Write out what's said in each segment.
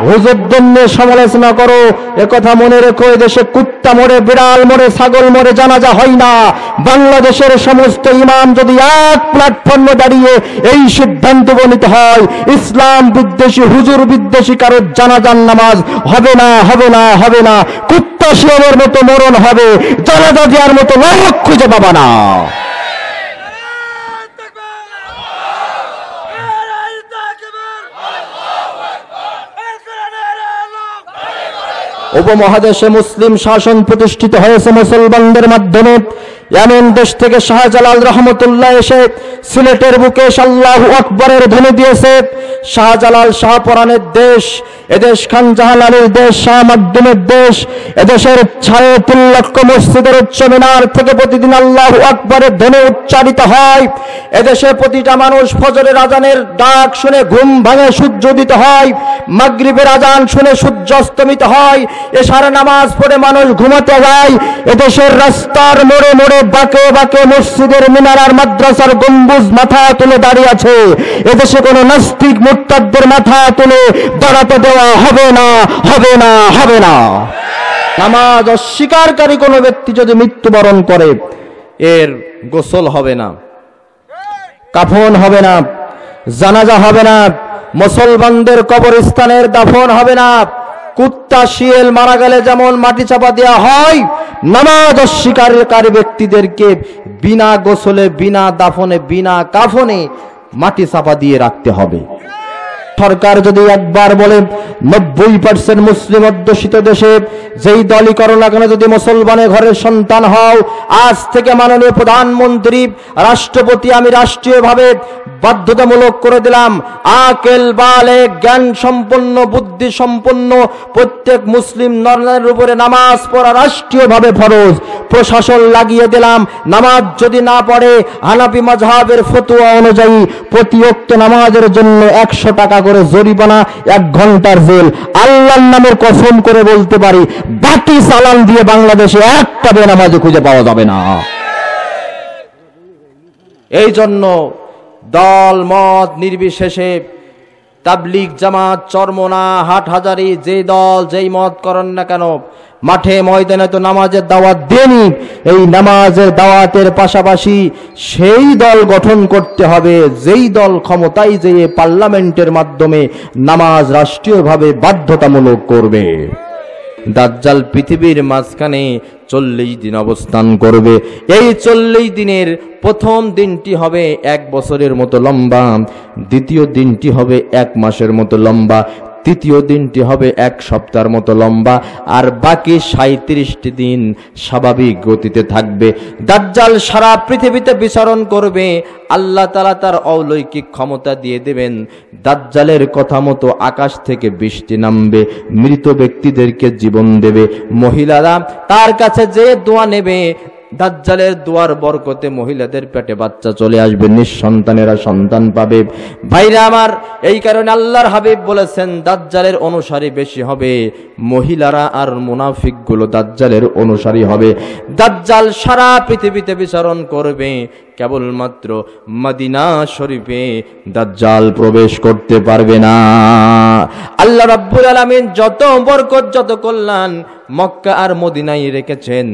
হুজুরদের নিয়ে সমালোচনা করো, একথা মনে রেখো, এদেশে কুত্তা মরে, বিড়াল মরে, ছাগল মরে, জানাজা হয় না। বাংলাদেশের সমস্ত ইমাম যদি এক প্ল্যাটফর্মে দাঁড়িয়ে এই সিদ্ধান্ত উপনীত হয়, ইসলাম বিদ্বেষী, হুজুর বিদ্বেষী কারো জানাজার নামাজ হবে না, হবে না, হবে না। কুত্তা শিয়ালের মতো মরণ হবে, জানাজা দেওয়ার মতো লোক খুঁজে পাবা না। উপমহাদেশে মুসলিম শাসন প্রতিষ্ঠিত হয়েছে মুসলমানদের মাধ্যমে। এমন দেশ থেকে শাহজালাল রহমতুল্লাহ এসে সিলেটের বুকে আল্লাহু আকবরের ধ্বনি দিয়েছে। শাহজালাল শাহপরানের দেশ, এদেশ খান জাহান আলীর দেশ, শাহ মাকদুমের দেশ। এদেশের 3 লক্ষ মসজিদের উচ্চ মিনার থেকে প্রতিদিন আল্লাহু আকবরের ধ্বনি উচ্চারিত হয়। এদেশে প্রতিটা মানুষ ফজরের আজানের ডাক শুনে ঘুম ভাঙে, সূর্য উদিত হয়। মাগরিবের আজান শুনে সূর্য অস্তমিত হয়। এশার নামাজ পড়ে মানুষ ঘুমাতে যায়। এদেশের রাস্তার মোড়ে মোড়ে, বাঁকে বাঁকে মসজিদের মিনার আর মাদ্রাসার গম্বুজ মাথা তুলে দাঁড়িয়ে আছে। এদেশে কোনো নাস্তিক মুরতাদদের মাথা তুলে দাঁড়াতে দেওয়া হবে না, হবে না, হবে না। নামাজ অস্বীকারী কোনো ব্যক্তি যদি মৃত্যুবরণ করে, এর গোসল হবে না, কাফন হবে না, জানাজা হবে না, মুসলমানদের কবরস্থানের দাফন হবে না। কুত্তা শিয়াল মারা গেলে যেমন মাটি চাপা দেওয়া হয়, নামাজ অস্বীকারী ব্যক্তিদেরকে বিনা গোসলে, বিনা দাফনে, বিনা কাফনে মাটি চাপা দিয়ে রাখতে হবে। সরকার যদি একবার বলে 90% মুসলিম অধ্যুষিত দেশে যেই দলই করো না কেন, যদি মুসলমানের ঘরের সন্তান হও, আজ থেকে মাননীয় প্রধানমন্ত্রী, রাষ্ট্রপতি, আমি রাষ্ট্রীয়ভাবে বাধ্যতামূলক করে দিলাম, আকেল বালেগ, জ্ঞান সম্পন্ন, বুদ্ধি সম্পন্ন প্রত্যেক মুসলিম নরের উপরে নামাজ পড়া রাষ্ট্রীয়ভাবে ফরজ। প্রশাসন লাগিয়ে দিলাম, নামাজ যদি না পড়ে হানাফি মাযহাবের ফতোয়া অনুযায়ী প্রতি ওয়াক্ত নামাজের জন্য 100 টাকা করে জরিমানা, 1 ঘন্টার জেল। আল্লাহর নামের কসম করে বলতে পারি, বাকি চালান দিয়ে বাংলাদেশে একটা বেনামাজি খুঁজে পাওয়া যাবে না। এই জন্য দল মত নির্বিশেষে তাবলীগ, জামাত, চরমোনা, হাটহাজারি, যেই দল যেই মত করেন না কেন, মাঠে ময়দানে তো নামাজের দাওয়াত দেনি। এই নামাজের দাওয়াতের পাশাপাশি সেই দল গঠন করতে হবে যেই দল ক্ষমতায় যেয়ে পার্লামেন্টের মাধ্যমে নামাজ রাষ্ট্রীয়ভাবে বাধ্যতামূলক করবে। দাজ্জাল পৃথিবীর মাঝখানে 40 দিন অবস্থান করবে। এই 40 দিনের প্রথম দিনটি হবে 1 বছরের মতো লম্বা, দ্বিতীয় দিনটি হবে 1 মাসের মতো লম্বা, তৃতীয় দিনটি হবে 1 সপ্তাহের মতো লম্বা, আর বাকি 37টি দিন স্বাভাবিক গতিতে থাকবে। দাজ্জাল সারা পৃথিবীতে বিচরণ করবে। আল্লাহ তাআলা তার অলৌকিক ক্ষমতা দিয়ে দেবেন। দাজ্জালের কথা মতো আকাশ থেকে বৃষ্টি নামবে, মৃত ব্যক্তিদেরকে জীবন দেবে। মহিলারা তার কাছে যে দোয়া নেবে, দাজ্জালের দোয়ার বরকতে মহিলাদের পেটে বাচ্চা চলে আসবে, নিঃসন্তানেরা সন্তান পাবে। ভাইরা আমার, এই কারণে আল্লাহর হাবিব বলেছেন দাজ্জালের অনুসারী বেশি হবে, মহিলারা আর মুনাফিকগুলো দাজ্জালের অনুসারী হবে। দাজ্জাল সারা পৃথিবীতে বিচরণ করবে, কেবলমাত্র মদিনা শরীফে দাজ্জাল প্রবেশ করতে পারবে না। আল্লাহ রাব্বুল আলামিন যত বরকত, যত কল্যাণ মক্কা আর মদিনায় রেখেছেন,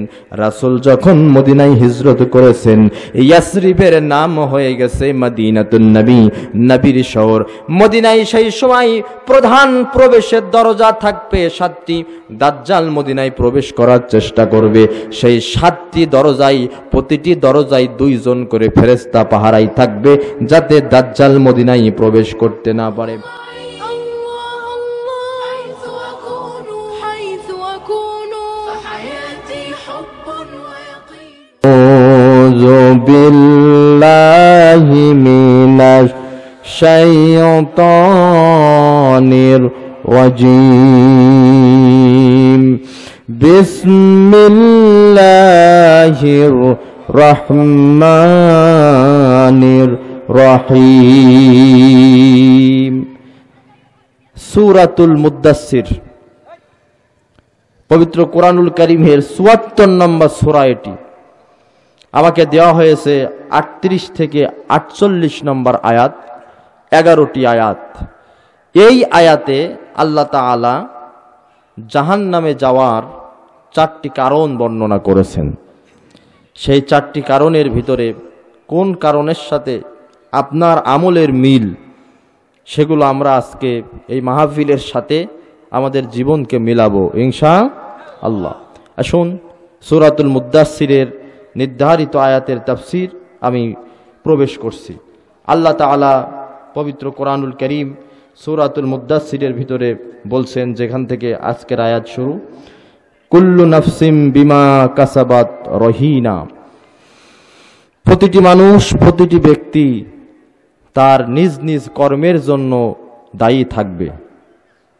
রাসূল যখন মদিনায় হিজরত করেছেন, ইয়াসরিবের নাম হয়ে গেছে মদিনাতুন নবী, নবীর শহর। মদিনায় সেই সময় প্রধান প্রবেশের দরজা থাকবে 7টি। দাজ্জাল মদিনায় প্রবেশ করার চেষ্টা করবে, সেই 7টি দরজায়, প্রতিটি দরজায় 2 জন করে ফেরেশতা পাহারায় থাকবে, যাতে দাজ্জাল মদিনায় প্রবেশ করতে না পারে। আউযু বিল্লাহি মিনাশ শাইতানির রাজীম। বিসমিল্লাহির রহমানির রহিম। সূরাতুল মুদ্দাসসির, পবিত্র কোরআনুল কারীমের ৭৪ নম্বর সূরা এটি। আমাকে দেওয়া হয়েছে 38 থেকে 48 নম্বর আয়াত, 11টি আয়াত। এই আয়াতে আল্লাহ তাআলা জাহান্নামে যাওয়ার 4টি কারণ বর্ণনা করেছেন। সেই 4টি কারণের ভিতরে কোন কারণের সাথে আপনার আমলের মিল, সেগুলো আমরা আজকে এই মাহফিলের সাথে আমাদের জীবনকে মিলাবো ইনশাআল্লাহ। আসুন সূরাতুল মুদ্দাসসিরের নির্ধারিত আয়াতের তাফসীর আমি প্রবেশ করছি। আল্লাহ তাআলা পবিত্র কোরআনুল কারীম সূরাতুল মুদ্দাসসিরের ভিতরে বলছেন, যেখান থেকে আজকের আয়াত শুরু, কুল্লু নাফসিম বিমা কাসাবাত রহিনা। প্রতিটি মানুষ, প্রতিটি ব্যক্তি তার নিজ নিজ কর্মের জন্য দায়ী থাকবে।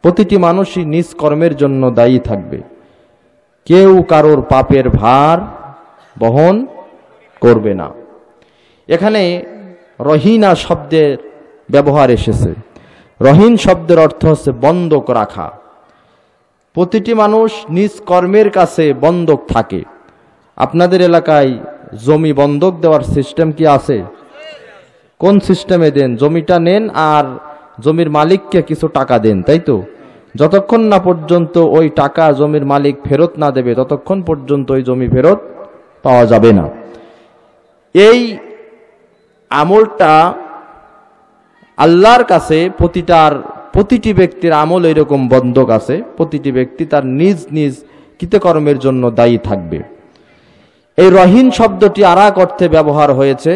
প্রতিটি মানুষই নিজ কর্মের জন্য দায়ী থাকবে। কেউ কারোর পাপের ভার বহন করবে না। এখানে রহিনা শব্দের ব্যবহার এসেছে। রহিন শব্দের অর্থ হচ্ছে বন্ধক রাখা। প্রতিটি মানুষ নিজ কর্মের কাছে বন্ধক থাকে। আপনাদের এলাকায় জমি বন্ধক দেওয়ার সিস্টেম কি আছে? কোন সিস্টেমে দেন? জমিটা নেন আর জমির মালিককে কিছু টাকা দেন, তাই তো? যতক্ষণ না পর্যন্ত ওই টাকা জমির মালিক ফেরত না দেবে ততক্ষণ পর্যন্ত ওই জমি ফেরত পাওয়া যাবে না। এই আমলটা আল্লাহর কাছে প্রতিটি ব্যক্তির আমল এরকম বন্ধক আছে। প্রতিটি ব্যক্তি তার নিজ নিজ কৃতকর্মের জন্য দায়ী থাকবে। এই রহিন শব্দটি আর এক অর্থে ব্যবহার হয়েছে।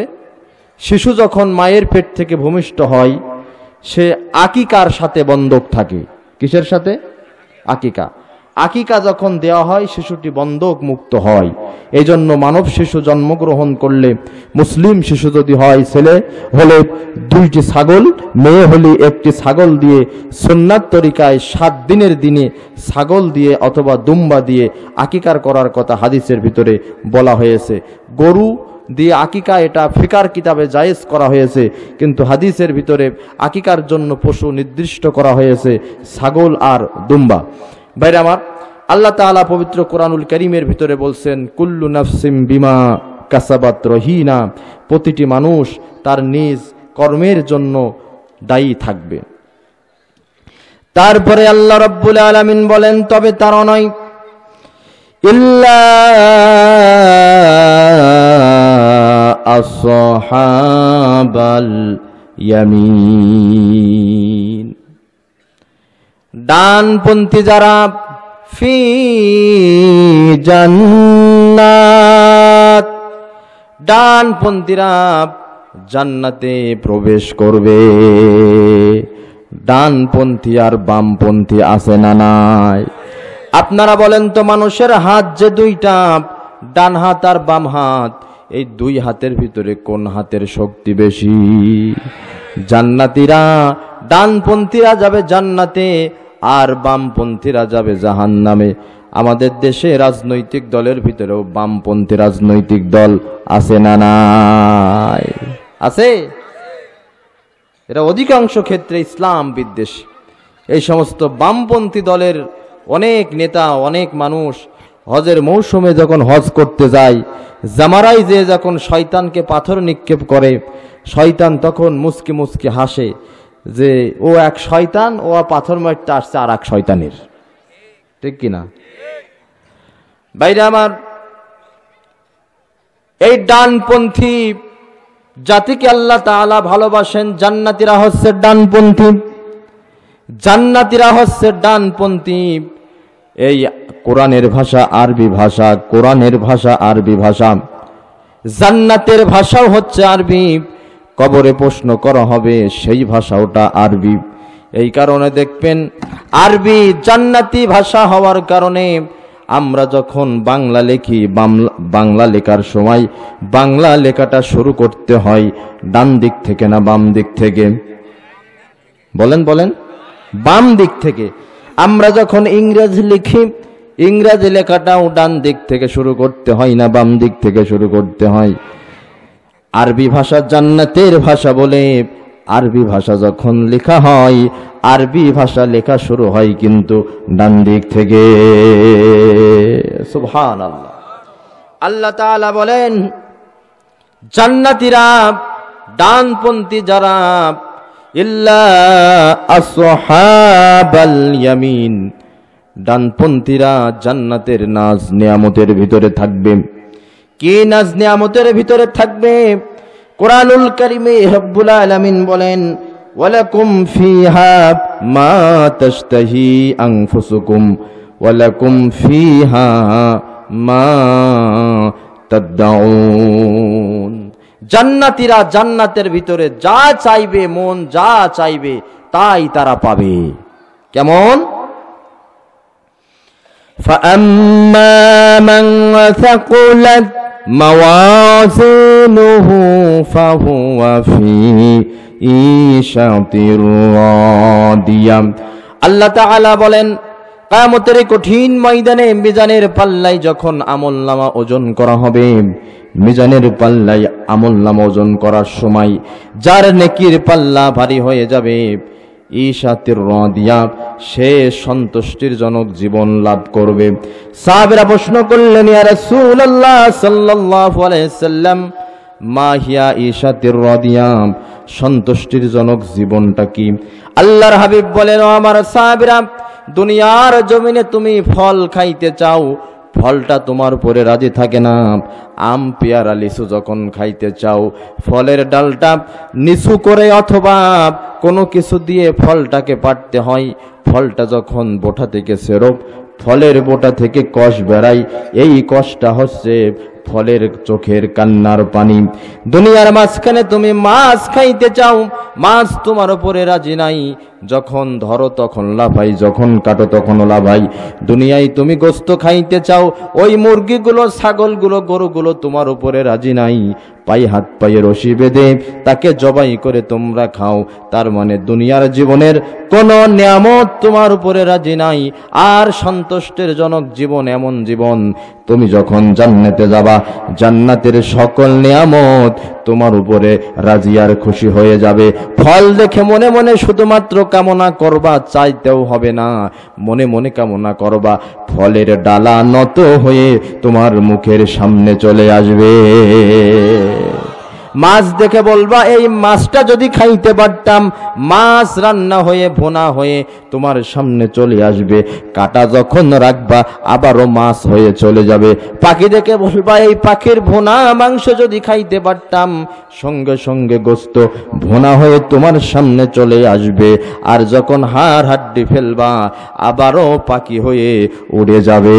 শিশু যখন মায়ের পেট থেকে ভূমিষ্ঠ হয় সে আকিকার সাথে বন্ধক থাকে। কিসের সাথে? আকিকা। আকিকা যখন দেওয়া হয় শিশুটি বন্ধক মুক্ত হয়। এই জন্য মানব শিশু জন্মগ্রহণ করলে, মুসলিম শিশু যদি হয়, ছেলে হলে 2টি ছাগল, মেয়ে হলে 1টি ছাগল দিয়ে সুন্নাত তরিকায় 7 দিনের দিনে ছাগল দিয়ে অথবা দুম্বা দিয়ে আকিকার করার কথা হাদিসের ভিতরে বলা হয়েছে। গরু দিয়ে আকিকা এটা ফিকার কিতাবে জায়েজ করা হয়েছে, কিন্তু হাদিসের ভিতরে আকিকার জন্য পশু নির্দিষ্ট করা হয়েছে ছাগল আর দুম্বা। ভাইরা আমার, আল্লাহ তাআলা পবিত্র কোরআনুল কারীমের ভিতরে বলছেন, কুল্লু নাফসিম বিমা কাসাবাত রহিনা। প্রতিটি মানুষ তার নিজ কর্মের জন্য দায়ী থাকবে। তারপরে আল্লাহ রাব্বুল আলামিন বলেন, তবে তারা নয়, ইল্লা আসহাবাল ইয়ামিন। ডানপন্থী যারা, ফি জান্নাত, ডানপন্থীরা জান্নাতে প্রবেশ করবে। ডানপন্থী আর বামপন্থী আছে না নাই? আপনারা বলেন তো, মানুষের হাত যে 2টা, ডান হাত আর বাম হাত, এই 2 হাতের ভিতরে কোন হাতের শক্তি বেশি? জান্নাতীরা, ডানপন্থীরা যাবে জান্নাতে আর বামপন্থীরা যাবে জাহান্নামে। আমাদের দেশে রাজনৈতিক দলের ভিতরেও বামপন্থী রাজনৈতিক দল আছে না নাই? আছে। এরা অধিকাংশ ক্ষেত্রে ইসলাম বিদ্বেষী। এই সমস্ত বামপন্থী দলের অনেক নেতা, অনেক মানুষ হজের মৌসুমে যখন হজ করতে যায়, জামারাই যে যখন শয়তানকে পাথর নিক্ষেপ করে, শয়তান তখন মুস্কি মুস্কি হাসে যে ও এক শয়তান, ও পাথর মারতে আসছে আর এক শয়তানের। ঠিক কিনা? ভাইরা আমার, এই ডানপন্থী জাতিকে আল্লাহ তাআলা ভালোবাসেন। জান্নাতীরা হচ্ছে ডানপন্থী, জান্নাতীরা হচ্ছে ডানপন্থী। এই কোরআনের ভাষা আরবি ভাষা, কোরআনের ভাষা আরবি ভাষা, জান্নাতের ভাষাও হচ্ছে আরবি। কবরে প্রশ্ন করা হবে, সেই ভাষা ওটা আরবি। এই কারণে দেখবেন আরবি জান্নাতি ভাষা হওয়ার কারণে আমরা যখন বাংলা লিখি, বাংলা লেখার সময় বাংলা লেখাটা শুরু করতে হয় ডান দিক থেকে না বাম দিক থেকে? বলেন বলেন, বাম দিক থেকে। আমরা যখন ইংরেজি লিখি, ইংরেজি লেখাটাও ডান দিক থেকে শুরু করতে হয় না বাম দিক থেকে শুরু করতে হয়? আরবি ভাষা জান্নাতের ভাষা বলে আরবি ভাষা যখন লেখা হয়, আরবি ভাষা লেখা শুরু হয় কিন্তু ডান দিক থেকে। সুবহানাল্লাহ। আল্লাহ তাআলা বলেন, জান্নাতীরা, ডানপন্থী যারা, ইল্লা আসহাবাল ইয়ামিন, ডানপন্থীরা জান্নাতের নাজ নিয়ামতের ভিতরে থাকবে। কি নাজ নিয়ামতের ভিতরে থাকবে? কোরআনুল কারীমে রব্বুল আলামিন বলেন, ওয়ালাকুম ফিহা মা তাশতাহি আনফুসুকুম ওয়ালাকুম ফিহা মা তাদউন। জান্নাতীরা জান্নাতের ভিতরে যা চাইবে, মন যা চাইবে তাই তারা পাবে। কেমন? فَأَمَّا مَنْ ثَقُلَتْ مَوَازِينُهُ فَهُوَ فِي عِيشَةٍ راضية। আল্লাহ তাআলা বলেন, কিয়ামতের কঠিন ময়দানে মিজানের পাল্লায় যখন আমলনামা ওজন করা হবে, মিজানের পাল্লায় আমলনামা ওজন করার সময় যার নেকির পাল্লা ভারী হয়ে যাবে, ঈশাতির রাদিয়া, সে সন্তুষ্টির জনক জীবন লাভ করবে। সাহাবীরা প্রশ্ন করলেন, ইয়া রাসূলুল্লাহ সাল্লাল্লাহু আলাইহি সাল্লাম, মা হিয়া ঈশাতির রাদিয়া, সন্তুষ্টির জনক জীবনটা কি? আল্লাহর হাবিব বলেন, ও আমার সাহাবীরা, দুনিয়ার জমিনে তুমি ফল খাইতে চাও, ফলটা তোমার উপরে রাজি থাকে না। আম পেয়ারা লিচু যখন খাইতে চাও, ফলের ডালটা নিচু করে অথবা কোনো কিছু দিয়ে ফলটাকে পাড়তে হয়। ফলটা যখন বোটা থেকে সেরপ, ফলের বোটা থেকে কষ বেড়ায়, এই কষটা হচ্ছে ফলের চোখের কান্নার পানি। দুনিয়ার মাঝখানে তুমি মাছ খাইতে চাও, মাছ তোমার উপরে রাজি নাই। যখন ধরো তখন লাফাই, যখন কাটো তখন লাফাই। দুনিয়ায় তুমি গোস্ত খাইতে চাও, ওই মুরগিগুলো, ছাগলগুলো, গরুগুলো তোমার উপরে রাজি নাই। পায়ে হাত পায়ে রশি বেঁধে তাকে জবাই করে তোমরা খাও। তার মানে দুনিয়ার জীবনের কোন নিয়ামত তোমার উপরে রাজি নাই। আর সন্তুষ্টের জনক জীবন এমন জীবন, তুমি যখন জান্নাতে যাবা, জান্নাতের সকল নিয়ামত তোমার উপরে রাজি আর খুশি হয়ে যাবে। ফল দেখে মনে মনে শুধুমাত্র কামনা করবা, চাইতেও হবে না, মনে মনে কামনা করবা, ফলের ডালা নত হয়ে তোমার মুখের সামনে চলে আসবে। মাছ দেখে বলবা, এই মাছটা যদি খাইতে পারতাম। মাছ রান্না হয়ে ভুনা হয়ে তোমার সামনে চলে আসবে। কাটা যখন রাখবা আবারও মাছ হয়ে চলে যাবে। পাখি দেখে বলবা, এই পাখির ভুনা মাংস যদি খাইতে পারতাম। সঙ্গে সঙ্গে গোস্ত ভুনা হয়ে তোমার সামনে চলে আসবে। আর যখন হাড় হাড্ডি ফেলবা আবারও পাখি হয়ে উড়ে যাবে।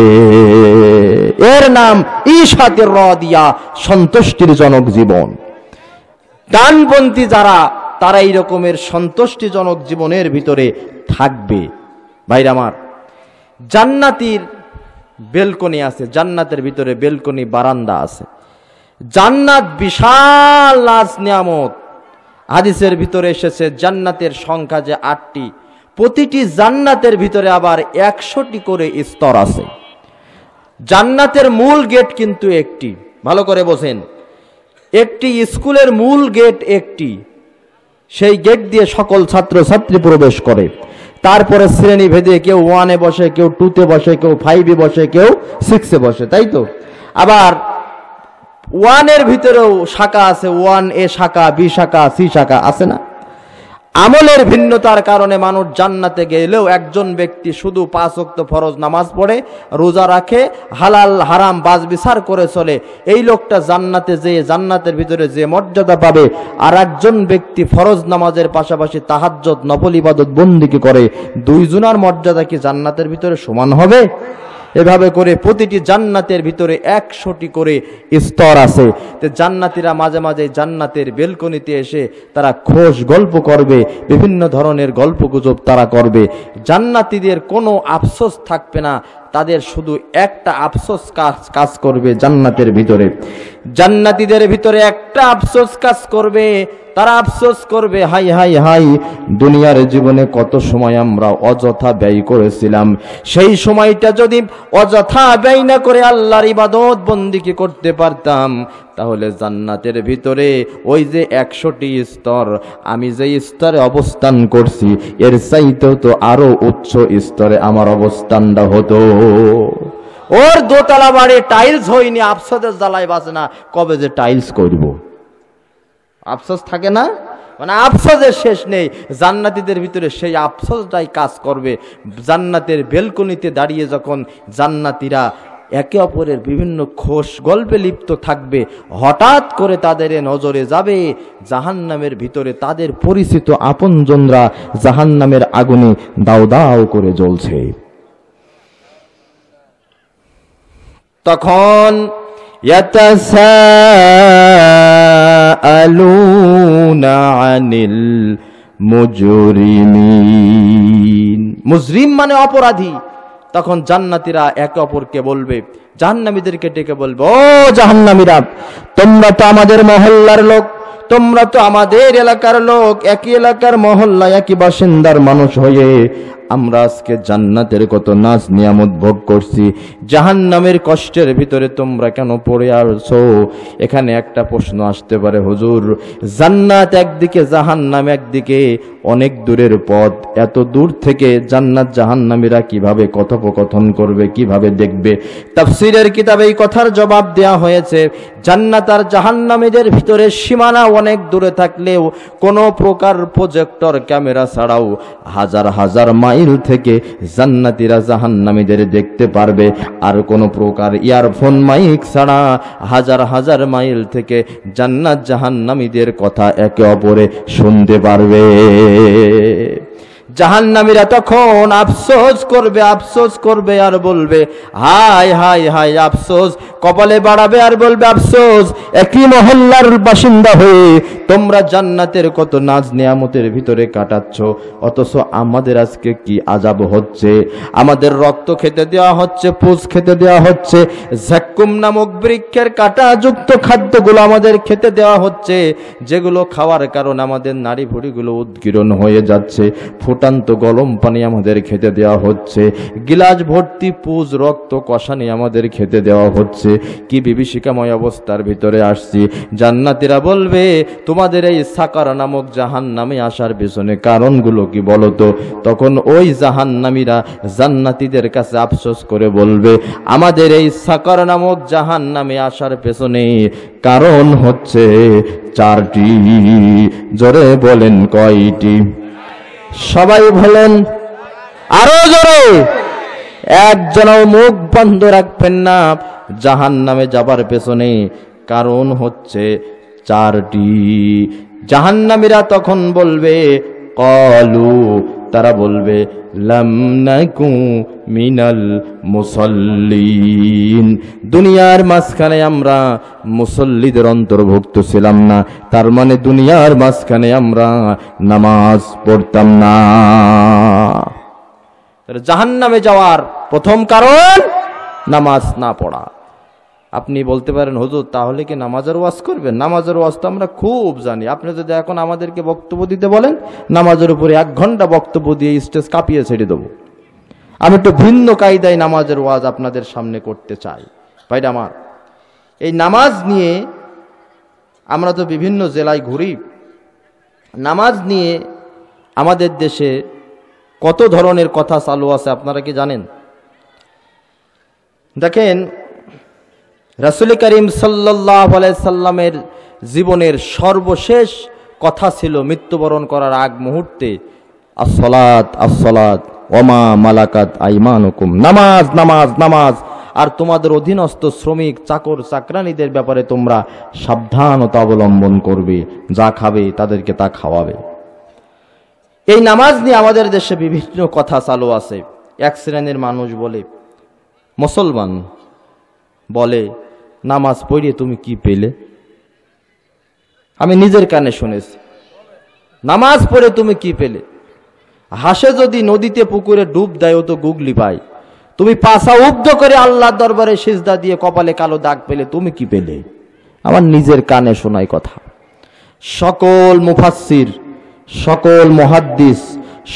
এর নাম ঈশাতির রাদিয়া, সন্তুষ্টির জনক জীবন। ডানপন্থী যারা, তারা এই রকমের সন্তুষ্টিজনক জীবনের ভিতরে থাকবে। ভাইরা আমার, জান্নাতের বেলকনি আছে, জান্নাতের ভিতরে বেলকনি বারান্দা আছে। জান্নাত বিশাল নাজ নিয়ামত। হাদিসের ভিতরে এসেছে জান্নাতের সংখ্যা যে 8টি, প্রতিটি জান্নাতের ভিতরে আবার 100টি করে স্তর আছে। জান্নাতের মূল গেট কিন্তু একটি, ভালো করে বোঝেন। একটি স্কুলের মূল গেট একটি, সেই গেট দিয়ে সকল ছাত্র ছাত্রী প্রবেশ করে। তারপরে শ্রেণী ভেদে কেউ 1-এ বসে, কেউ 2-তে বসে, কেউ 5-এ বসে, কেউ 6-এ বসে, তাই তো? আবার 1-এর ভিতরেও শাখা আছে, 1A শাখা, B শাখা, C শাখা আছে না? আমলের ভিন্নতার কারণে মানুষ জান্নাতে গেলেও একজন ব্যক্তি শুধু 5 ওয়াক্ত ফরজ নামাজ পড়ে, রোজা রাখে, হালাল হারাম বাজ বিচার করে চলে, এই লোকটা জান্নাতে যেয়ে জান্নাতের ভিতরে যে মর্যাদা পাবে, আর একজন ব্যক্তি ফরজ নামাজের পাশাপাশি তাহাজ্জুদ নফল ইবাদত বন্দেগী করে, দুইজনের মর্যাদা কি জান্নাতের ভিতরে সমান হবে? এভাবে করে প্রতিটি জান্নাতের ভিতরে 100টি করে স্তর আছে। তো জান্নাতীরা মাঝে মাঝে জান্নাতের বেলকনিতে এসে তারা খোশ গল্প করবে, বিভিন্ন ধরনের গল্পগুজব তারা করবে। জান্নাতীদের কোনো আফসোস থাকবে না, তাদের শুধু একটা আফসোস কাজ করবে জান্নাতের ভিতরে। জান্নাতীদের ভিতরে একটা আফসোস কাজ করবে, তারা আফসোস করবে, হাই হাই হাই, দুনিয়ার জীবনে কত সময় আমরা অযথা ব্যয় করেছিলাম। সেই সময়টা যদি অযথা ব্যয় না করে আল্লাহর ইবাদত বন্দেগী করতে পারতাম, তাহলে জান্নাতের ভিতরে ওই যে 100টি স্তর, আমি যে স্তরে অবস্থান করছি এর চাইতেও তো আরো উচ্চ স্তরে আমার অবস্থানটা হতো। ওর দোতলা বাড়ি টাইলস হয়নি, আফসোসের জ্বালায় বাঁচে না, কবে যে টাইলস করব। আফসোস থাকে না? মানে আফসোসের শেষ নেই। জান্নাতীদের ভিতরে সেই আফসোসটাই কাজ করবে। জান্নাতের বেলকনিতে দাঁড়িয়ে যখন জান্নাতীরা একে অপরের বিভিন্ন খোশ গল্পে লিপ্ত থাকবে, হঠাৎ করে তাদের নজরে যাবে জাহান্নামের ভিতরে তাদের পরিচিত আপনজনরা জাহান্নামের আগুনে দাউ দাউ করে জ্বলছে। তখন ইয়াতাসাআলুনা আনিল মুজরিমিন, মুজরিম মানে অপরাধী। তখন জান্নাতীরা একে অপরকে বলবে, জাহান্নামীদেরকে ডেকে বলবে, ও জাহান্নামীরা, তোমরা তো আমাদের মহল্লার লোক, তোমরা তো আমাদের এলাকার লোক, একই এলাকার মহল্লা, একই বাসিন্দার মানুষ হয়ে আমরা আজকে জান্নাতের কত নাজ নিয়ামত ভোগ করছি, জাহান্নামের কষ্টের ভিতরে তোমরা কেন পড়ে আসছো? এখানে একটা প্রশ্ন আসতে পারে, হুজুর জান্নাত একদিকে জাহান্নাম একদিকে, অনেক দূরের পথ, এত দূর থেকে জান্নাত জাহান্নামীরা কিভাবে কথোপকথন করবে, কিভাবে দেখবে? তাফসীরের কিতাবে এই কথার জবাব দেয়া হয়েছে, জান্নাত আর জাহান্নামীদের ভিতরে সীমানা অনেক দূরে থাকলেও কোনো প্রকার প্রজেক্টর ক্যামেরা ছাড়াও হাজার হাজার মাইল থেকে জান্নাতীরা জাহান্নামীদের দেখতে পারবে। আর কোনো প্রকার ইয়ারফোন মাইক ছাড়া হাজার হাজার মাইল থেকে জান্নাত জাহান্নামীদের কথা একে অপরে শুনতে পারবে। জাহান্নামীরা তখন আফসোস করবে আর বলবে, হায় হায় হায় আফসোস, কপালে বাড়াবে আর বলবে আফসোস, একই মহল্লার বাসিন্দা হয়ে তোমরা জান্নাতের কত নাজ নিয়ামতের ভিতরে কাটাচ্ছ, অথচ আমাদের আজকে কি আযাব হচ্ছে। আমাদের রক্ত খেতে দেওয়া হচ্ছে, পুষ খেতে দেওয়া হচ্ছে, যাক্কুম নামক বৃক্ষের কাঁটাযুক্ত খাদ্যগুলো আমাদের খেতে দেওয়া হচ্ছে, যেগুলো খাওয়ার কারণে আমাদের নাড়ি ভুঁড়িগুলো উদ্গীরণ হয়ে যাচ্ছে। ফুটান্ত গরম পানি আমাদের খেতে দেওয়া হচ্ছে, গিলাস ভর্তি পুজ রক্ত কষানি আমাদের খেতে দেওয়া হচ্ছে। কি বিভীষিকাময় অবস্থার ভিতরে আসছি। জান্নাতীরা বলবে, তোমাদের এই সাকার নামক জাহান্নামে আসার পেছনে কারণগুলো কি বলো তো? তখন ওই জাহান্নামীরা জান্নাতীদের কাছে আফসোস করে বলবে, আমাদের এই সাকার নামক জাহান্নামে আসার পেছনে কারণ হচ্ছে 4টি। জোরে বলেন কয়টি? সবাই বলেন আরো জোরে। একজনও মুখ বন্ধ রাখবেন না। জাহান্নামে যাবার পেছনে কারণ হচ্ছে 4টি। জাহান্নামীরা তখন বলবে, ক্বালু, তারা বলবে, লাম নাকু মিনাল মুসাল্লিন, দুনিয়ার মাঝখানে আমরা মুসল্লিদের অন্তর্ভুক্ত ছিলাম না, তার মানে দুনিয়ার মাঝখানে আমরা নামাজ পড়তাম না। জাহান্নামে যাওয়ার প্রথম কারণ নামাজ না পড়া। আপনি বলতে পারেন, হুজুর তাহলে কি নামাজের ওয়াজ করবেন? নামাজের ওয়াজ তো আমরা খুব জানি। আপনি যদি এখন আমাদেরকে বক্তব্য দিতে বলেন, নামাজের উপরে 1 ঘন্টা বক্তব্য দিয়ে স্টেজ কাঁপিয়ে ছেড়ে দেবো। আমি একটু ভিন্ন কায়দায় নামাজের ওয়াজ আপনাদের সামনে করতে চাই। ভাইরা আমার, এই নামাজ নিয়ে আমরা তো বিভিন্ন জেলায় ঘুরি। নামাজ নিয়ে আমাদের দেশে কত ধরনের কথা চালু আছে আপনারা কি জানেন? দেখেন, রাসূল করিম সাল্লাল্লাহু আলাইহি সাল্লামের জীবনের সর্বশেষ কথা ছিল মৃত্যুবরণ করার আগ মুহূর্তে, আসসালাত আসসালাত ওমা মালাকাত আইমানুকুম, নামাজ নামাজ নামাজ, আর তোমাদের অধীনস্থ শ্রমিক চাকর চাকরানীদের ব্যাপারে তোমরা সাবধানতা অবলম্বন করবে, যা খাবে তাদেরকে তা খাওয়াবে। এই নামাজ নিয়ে আমাদের দেশে বিভিন্ন কথা চালু আছে। এক শ্রেণীর মানুষ বলে, মুসলমান বলে, নামাজ পড়ে তুমি কি পেলে? আমি নিজের কানে শুনেছি, নামাজ পড়ে তুমি কি পেলে? হাসে যদি নদীতে পুকুরে ডুব দেয় ও তো গুগলি পায়। তুমি পাছা উব্ধ করে আল্লাহর দরবারে সিজদা দিয়ে কপালে কালো দাগ পেলে তুমি কি পেলে? আমার নিজের কানে শোনাই কথা। সকল মুফাসসির, সকল মুহাদ্দিস,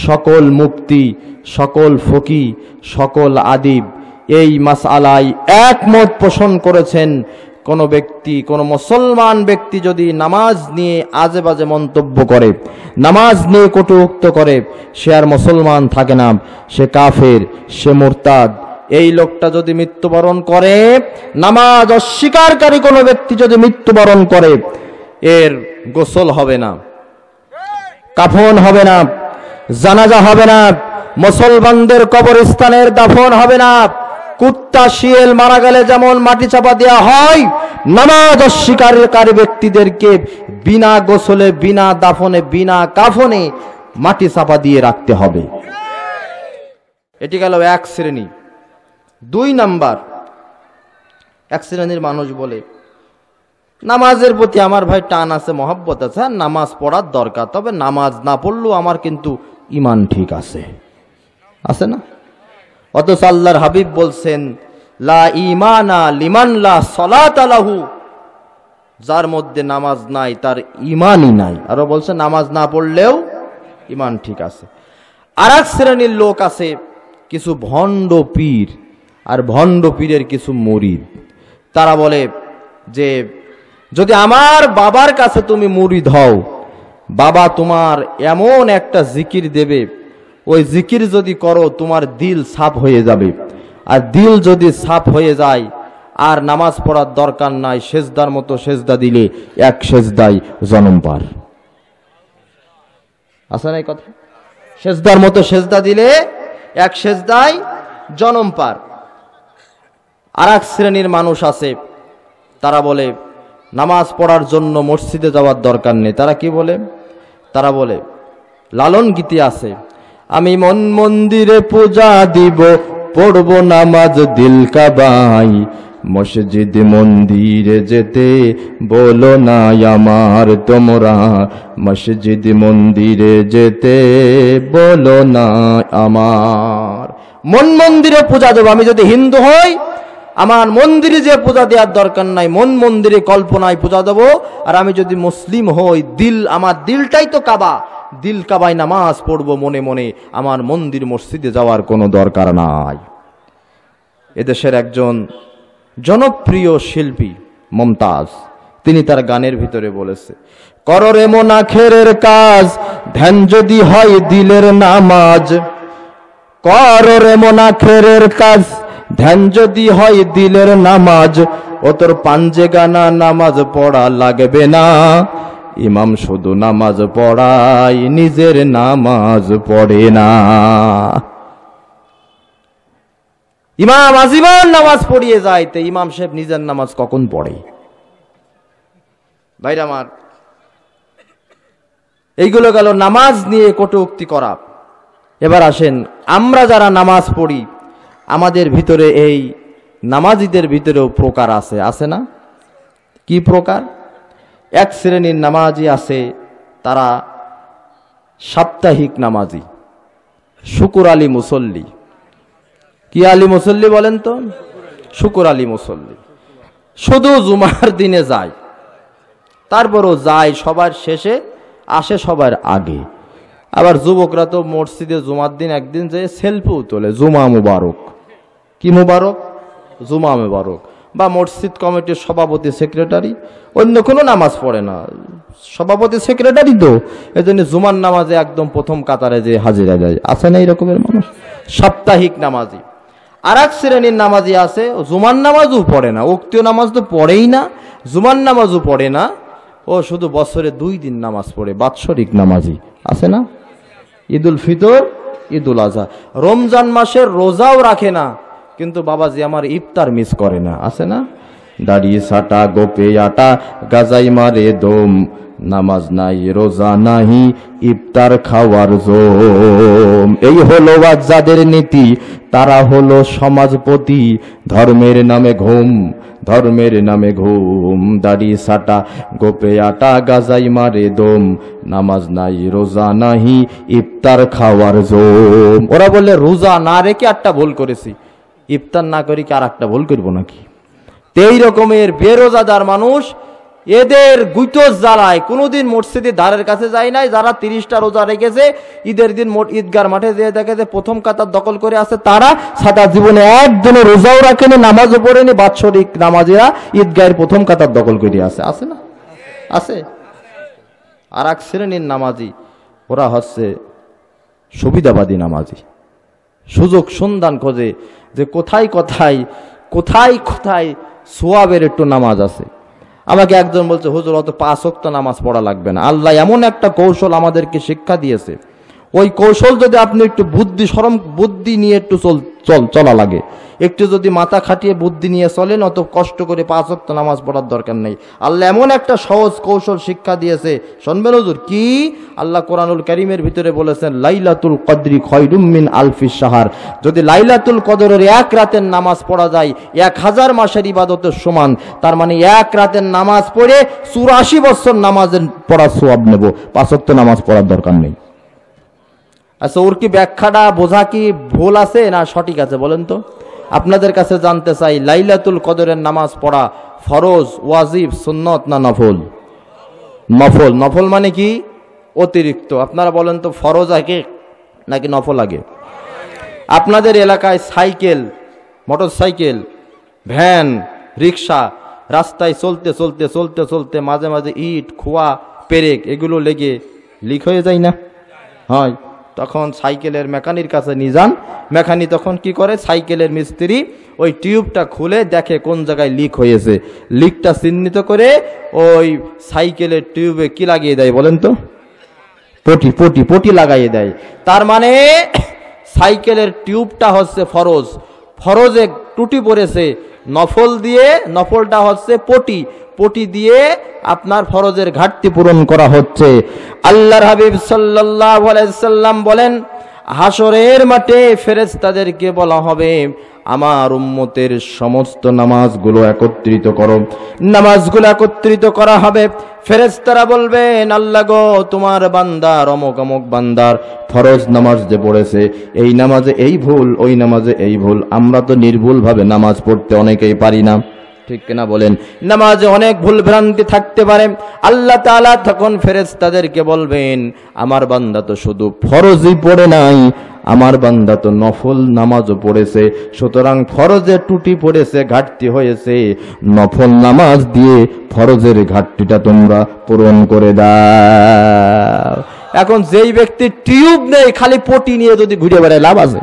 সকল মুফতি, সকল ফকি, সকল আদিব এই মাসআলায় একমত পোষণ করেছেন, কোন ব্যক্তি, কোন মুসলমান ব্যক্তি যদি নামাজ নিয়ে আজে বাজে মন্তব্য করে, নামাজ নিয়ে কটূক্তি করে, সে আর মুসলমান থাকে না, সে কাফের, সে মুরতাদ। এই লোকটা যদি মৃত্যুবরণ করে, নামাজ অস্বীকারী কোনো ব্যক্তি যদি মৃত্যুবরণ করে, এর গোসল হবে না। কাফন হবে না, জানাজা হবে না, মুসলমানদের কবরস্থানের দাফন হবে না। কুত্তা শিয়াল মারা গেলে যেমন মাটি চাপা দেওয়া হয়, নামাজ অস্বীকারী ব্যক্তিদেরকে বিনা গোসলে, বিনা দাফনে, বিনা কাফনে মাটি চাপা দিয়ে রাখতে হবে। এটি গেল এক শ্রেণী। দুই নাম্বার, এক শ্রেণীর মানুষ বলে নামাজের প্রতি আমার ভাই টান আছে, মহব্বত আছে, নামাজ পড়ার দরকার, তবে নামাজ না পড়লেও আমার কিন্তু ঈমান ঠিক আছে, আছে না? অথচ আল্লাহর হাবিব বলছেন লা ঈমানা লিমান লা সালাতা লাহু, যার মধ্যে নামাজ নাই তার ঈমানই নাই। আরো বলছে নামাজ না পড়লেও ঈমান ঠিক আছে। আর এক শ্রেণীর লোক আছে, কিছু ভণ্ড পীর আর ভণ্ড পীরের কিছু মুরিদ। তারা বলে যে যদি আমার বাবার কাছে তুমি মুরিদ হও, বাবা তোমার এমন একটা জিকির দেবে, ওই জিকির যদি করো তোমার দিল সাফ হয়ে যাবে। আর দিল যদি সাফ হয়ে যায় আর নামাজ পড়ার দরকার নাই, সেজদার মতো সেজদা দিলে এক সেজদায় জনম পার। আছে না এই কথা? সেজদার মতো সেজদা দিলে এক সেজদায় জনম পার। আর এক শ্রেণীর মানুষ আছে, তারা বলে নামাজ পড়ার জন্য মসজিদে যাওয়ার দরকার নেই। তারা কি বলে? তারা বলে লালন গীতি আছে, আমি মন মন্দিরে পূজা দিব, পড়ব নামাজ দিল কাবাই, মসজিদ মন্দিরে যেতে বলো না আমার তোমরা, মসজিদ মন্দিরে যেতে বলো না আমার। মন মন্দিরে পূজা দেব, আমি যদি হিন্দু হই আমার মন্দিরে যে পূজা দেওয়ার দরকার নাই, মন মন্দিরে কল্পনায় পূজা দেব। আর আমি যদি মুসলিম হই, দিল, আমার দিলটাই তো কাবা, দিল কাবায় নামাজ পড়বো মনে মনে, আমার মন্দির মসজিদে যাওয়ার কোনো দরকার নাই। এদেশের একজন জনপ্রিয় শিল্পী মমতাজ, তিনি তার গানের ভিতরে বলেছে, কররে মন আখেরের কাজ, ধ্যান যদি হয় দিলের নামাজ, কররে মন আখেরের কাজ, ধ্যান যদি হয় দিলের নামাজ, ও তোর পাঞ্জে গানা নামাজ পড়া লাগবে না, ইমাম শুধু নামাজ পড়ায় নিজের নামাজ পড়ে না। ইমাম আজীবন নামাজ পড়িয়ে যায়, তো ইমাম সাহেব নিজের নামাজ কখন পড়ে? ভাইরা আমার, এইগুলো গেল নামাজ নিয়ে কটূক্তি করা। এবার আসেন, আমরা যারা নামাজ পড়ি আমাদের ভিতরে এই নামাজিদের ভিতরেও প্রকার আছে, আছে না? কি প্রকার? এক শ্রেণীর নামাজি আছে, তারা সাপ্তাহিক নামাজি, শুকুর আলী মুসল্লি। কি আলী মুসল্লি বলেন তো? শুকুর আলী মুসল্লি। শুধু জুমার দিনে যায়, তারপরও যায় সবার শেষে, আসে সবার আগে। আবার যুবকরা তো মসজিদে জুমার দিন একদিন যে সেলফিও তোলে, জুমা মুবারক। কি মুবারক? জুমা মুবারক। বা মসজিদ কমিটির সভাপতি সেক্রেটারি অন্য কোনো নামাজ পড়ে না, সভাপতি সেক্রেটারি তো, এজন্য জুমার নামাজে একদম প্রথম কাতারে যে হাজিরা দেয়। আছে না এই রকমের মানুষ? সাপ্তাহিক নামাজি। আর এক শ্রেণীর নামাজি আছে, জুমার নামাজও পড়ে না, উক্তীয় নামাজ তো পড়েই না, জুমার নামাজও পড়ে না, ও শুধু বছরে 2 দিন নামাজ পড়ে, বাৎসরিক নামাজি। আছে না? ঈদুল ফিতর, ঈদুল আজহা। রমজান মাসের রোজাও রাখে না, কিন্তু বাবাজি আমার ইফতার মিস করে না। আছে না? দাড়ি সাটা, গোপে আটা, গাজাই মারে দম, নামাজ নাই রোজা নাহি, ইফতার খাওয়ার জম। এই হলো আজ যাদের নীতি, তারা হলো সমাজপতি, ধর্মের নামে ঘুম, ধর্মের নামে ঘুম, দাড়ি সাটা, গোপে আটা, গাজাই মারে দম, নামাজ নাই রোজা নাহি, ইফতার খাওয়ার জম। ওরা বলে রোজা না রেখে একটা ভুল করেছি, ইফতার না করি কি আর একটা ভুল করবো নাকি? এই রকমের বেরোজাদার মানুষ, এদের গুইতোস জ্বালায় কোনোদিন মসজিদের ধারের কাছে যায় নাই। যারা 30টা রোজা রেখেছে, ঈদের দিন ঈদগার মাঠে যেয়ে দেখে যে প্রথম কাতার দখল করে আছে, তারা সারা জীবনে একদিনে রোজাও রাখেনি, নামাজও পড়েনি, বাৎসরিক নামাজিরা ঈদগাহের প্রথম কাতার দখল করে আছে। আছে না? আছে। আর এক শ্রেণীর নামাজি, ওরা হচ্ছে সুবিধাবাদী নামাজি, সুযোগ সন্ধান খোঁজে যে কোথায় কোথায় কোথায় কোথায় সোয়াবের একটু নামাজ আছে। আমাকে একজন বলছে, হুজুর অত 5 ওয়াক্ত নামাজ পড়া লাগবে না। আল্লাহ এমন একটা কৌশল আমাদেরকে শিক্ষা দিয়েছে, ওই কৌশল যদি আপনি একটু বুদ্ধি নিয়ে একটু চলা লাগে, একটু যদি মাথা খাটিয়ে বুদ্ধি নিয়ে চলেন, অত কষ্ট করে 5 ওয়াক্ত নামাজ পড়ার দরকার নেই। আল্লাহ এমন একটা সহজ কৌশল শিক্ষা দিয়েছে, শুনবেন হুজুর কি? আল্লাহ কোরআনুল কারীমের ভিতরে বলেছেন, লাইলাতুল কদরি খায়রুম মিন আলফিশ শাহর। যদি লাইলাতুল কদরের 1 রাতের নামাজ পড়া যায় 1000 মাসের ইবাদতের সমান। তার মানে 1 রাতের নামাজ পড়ে 84 বছর নামাজের পড়ার সওয়াব নেব, 5 ওয়াক্ত নামাজ পড়ার দরকার নেই। আচ্ছা, ওর কি ব্যাখ্যাটা বোঝা কি ভুল আছে না সঠিক আছে বলেন তো? আপনাদের কাছে জানতে চাই, লাইলাতুল কদরের নামাজ পড়া ফরজ, ওয়াজিব, সুন্নত না নফল? নফল। নফল মানে কি? অতিরিক্ত। আপনারা বলেন তো, ফরজ আগে নাকি নফল আগে? আপনাদের এলাকায় সাইকেল, মোটর সাইকেল, ভ্যান, রিক্সা রাস্তায় চলতে চলতে চলতে চলতে মাঝে মাঝে ইট, খোয়া, পেরেক এগুলো লেগে লিক হয়ে যায় না? হয়। তখন সাইকেলের মেকানির কাছে নিয়ে যান। মেকানি তখন কি করে? সাইকেলের মিস্ত্রি ওই টিউবটা খুলে দেখে কোন জায়গায় লিক হয়েছে। লিকটা চিহ্নিত করে ওই সাইকেলের টিউবে কি লাগিয়ে দেয় বলেন তো? পটি লাগাইয়ে দেয়। তার মানে সাইকেলের টিউবটা হচ্ছে ফরজ, ফরজে ত্রুটি পড়েছে, নফলটা হচ্ছে পটি দিয়ে আপনার ফরজের ঘাটতি পূরণ করা হচ্ছে। আল্লাহর হাবিব সাল্লাল্লাহু আলাইহি সাল্লাম বলেন, হাসরের মাঠে ফেরেশতাদেরকে বলা হবে, আমার উম্মতের সমস্ত নামাজগুলো একত্রিত করো। নামাজগুলো একত্রিত করা হবে। ফেরেশতারা বলবেন, আল্লাহ গো, তোমার বান্দার অমুক অমুক বান্দার ফরজ নামাজ যে পড়েছে, এই নামাজে এই ভুল, ওই নামাজে এই ভুল। আমরা তো নির্ভুলভাবে নামাজ পড়তে অনেকেই পারি না, ঠিক কিনা বলেন? নামাজে অনেক ভুল ভ্রান্তি থাকতে পারে। আল্লাহ তাআলা তখন ফেরেশতাদেরকে বলবেন, আমার বান্দা তো শুধু ফরজই পড়ে নাই, আমার বান্দা তো নফল নামাজও পড়েছে। সুতরাং ফরজে ত্রুটি পড়েছে, ঘাটতি হয়েছে, নফল নামাজ দিয়ে ফরজের ঘাটতিটা তোমরা পূরণ করে দাও। এখন যেই ব্যক্তি টিউব নেই, খালি পটি নিয়ে যদি ঘুরে বেড়ায়, লাভ আছে?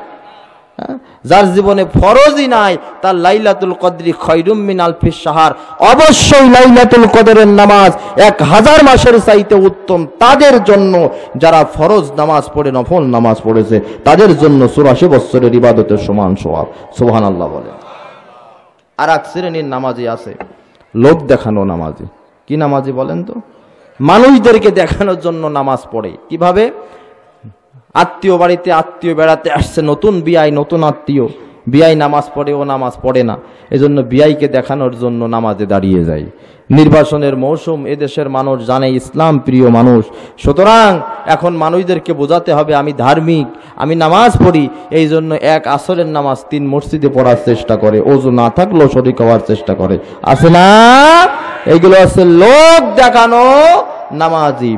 যার জীবনে ফরজই নাই, তার লাইলাতুল কদরি খায়রুম মিন আলফিশ শাহর। অবশ্যই লাইলাতুল কদরের নামাজ 1000 মাসের চাইতে উত্তম তাদের জন্য যারা ফরজ নামাজ পড়ে, নফল নামাজ পড়েছে, তাদের জন্য 84 বছরের ইবাদতের সমান সওয়াব। সুবহানাল্লাহ বলেন। আর এক শ্রেণীর নামাজি আছে, লোক দেখানো নামাজি। কি নামাজি বলেন তো? মানুষদেরকে দেখানোর জন্য নামাজ পড়ে। কিভাবে? আত্মীয় বাড়িতে আত্মীয় বেড়াতে আসছে, নতুন আত্মীয়, বিয়াই নামাজ পড়ে, ও নামাজ পড়ে না, এজন্য বিয়াইকে দেখানোর জন্য নামাজে দাঁড়িয়ে যায়। নির্বাচনের মৌসুম, এদেশের মানুষ জানে ইসলাম প্রিয় মানুষ, সুতরাং এখন মানুষদেরকে বোঝাতে হবে আমি ধার্মিক, আমি নামাজ পড়ি। এই জন্য এক আসরের নামাজ 3 মসজিদে পড়ার চেষ্টা করে, ওযু না থাকলেও শরীক হওয়ার চেষ্টা করে, আছে না? এগুলো আছে লোক দেখানো নামাজি।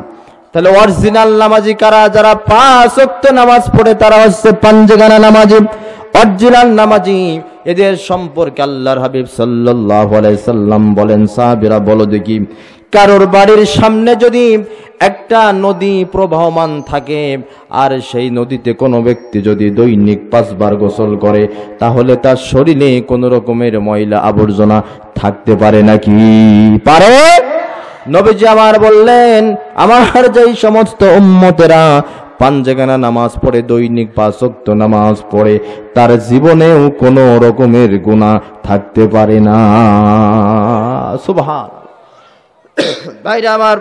তাহলে অরিজিনাল নামাজি কারা? যারা 5 ওয়াক্ত নামাজ পড়ে, তারা হচ্ছে পাঞ্জেগানা নামাজি, অরিজিনাল নামাজি। এদের সম্পর্কে আল্লাহর হাবিব সাল্লাল্লাহু আলাইহি সাল্লাম বলেন, সাহাবীরা বলো দেখি, কারোর বাড়ির সামনে যদি একটা নদী প্রবাহমান থাকে, আর সেই নদীতে কোনো ব্যক্তি যদি দৈনিক 5 বার গোসল করে, তাহলে তার শরীরে কোনো রকমের ময়লা আবর্জনা থাকতে পারে নাকি? পারে? নবীজি আমার বললেন, আমার যেই সমস্ত উম্মতেরা পাঞ্জেগানা নামাজ পড়ে, দৈনিক 5 ওয়াক্ত নামাজ পড়ে, তার জীবনেও কোনো রকমের গুনাহ থাকতে পারে না। সুবহান। ভাইরা আমার,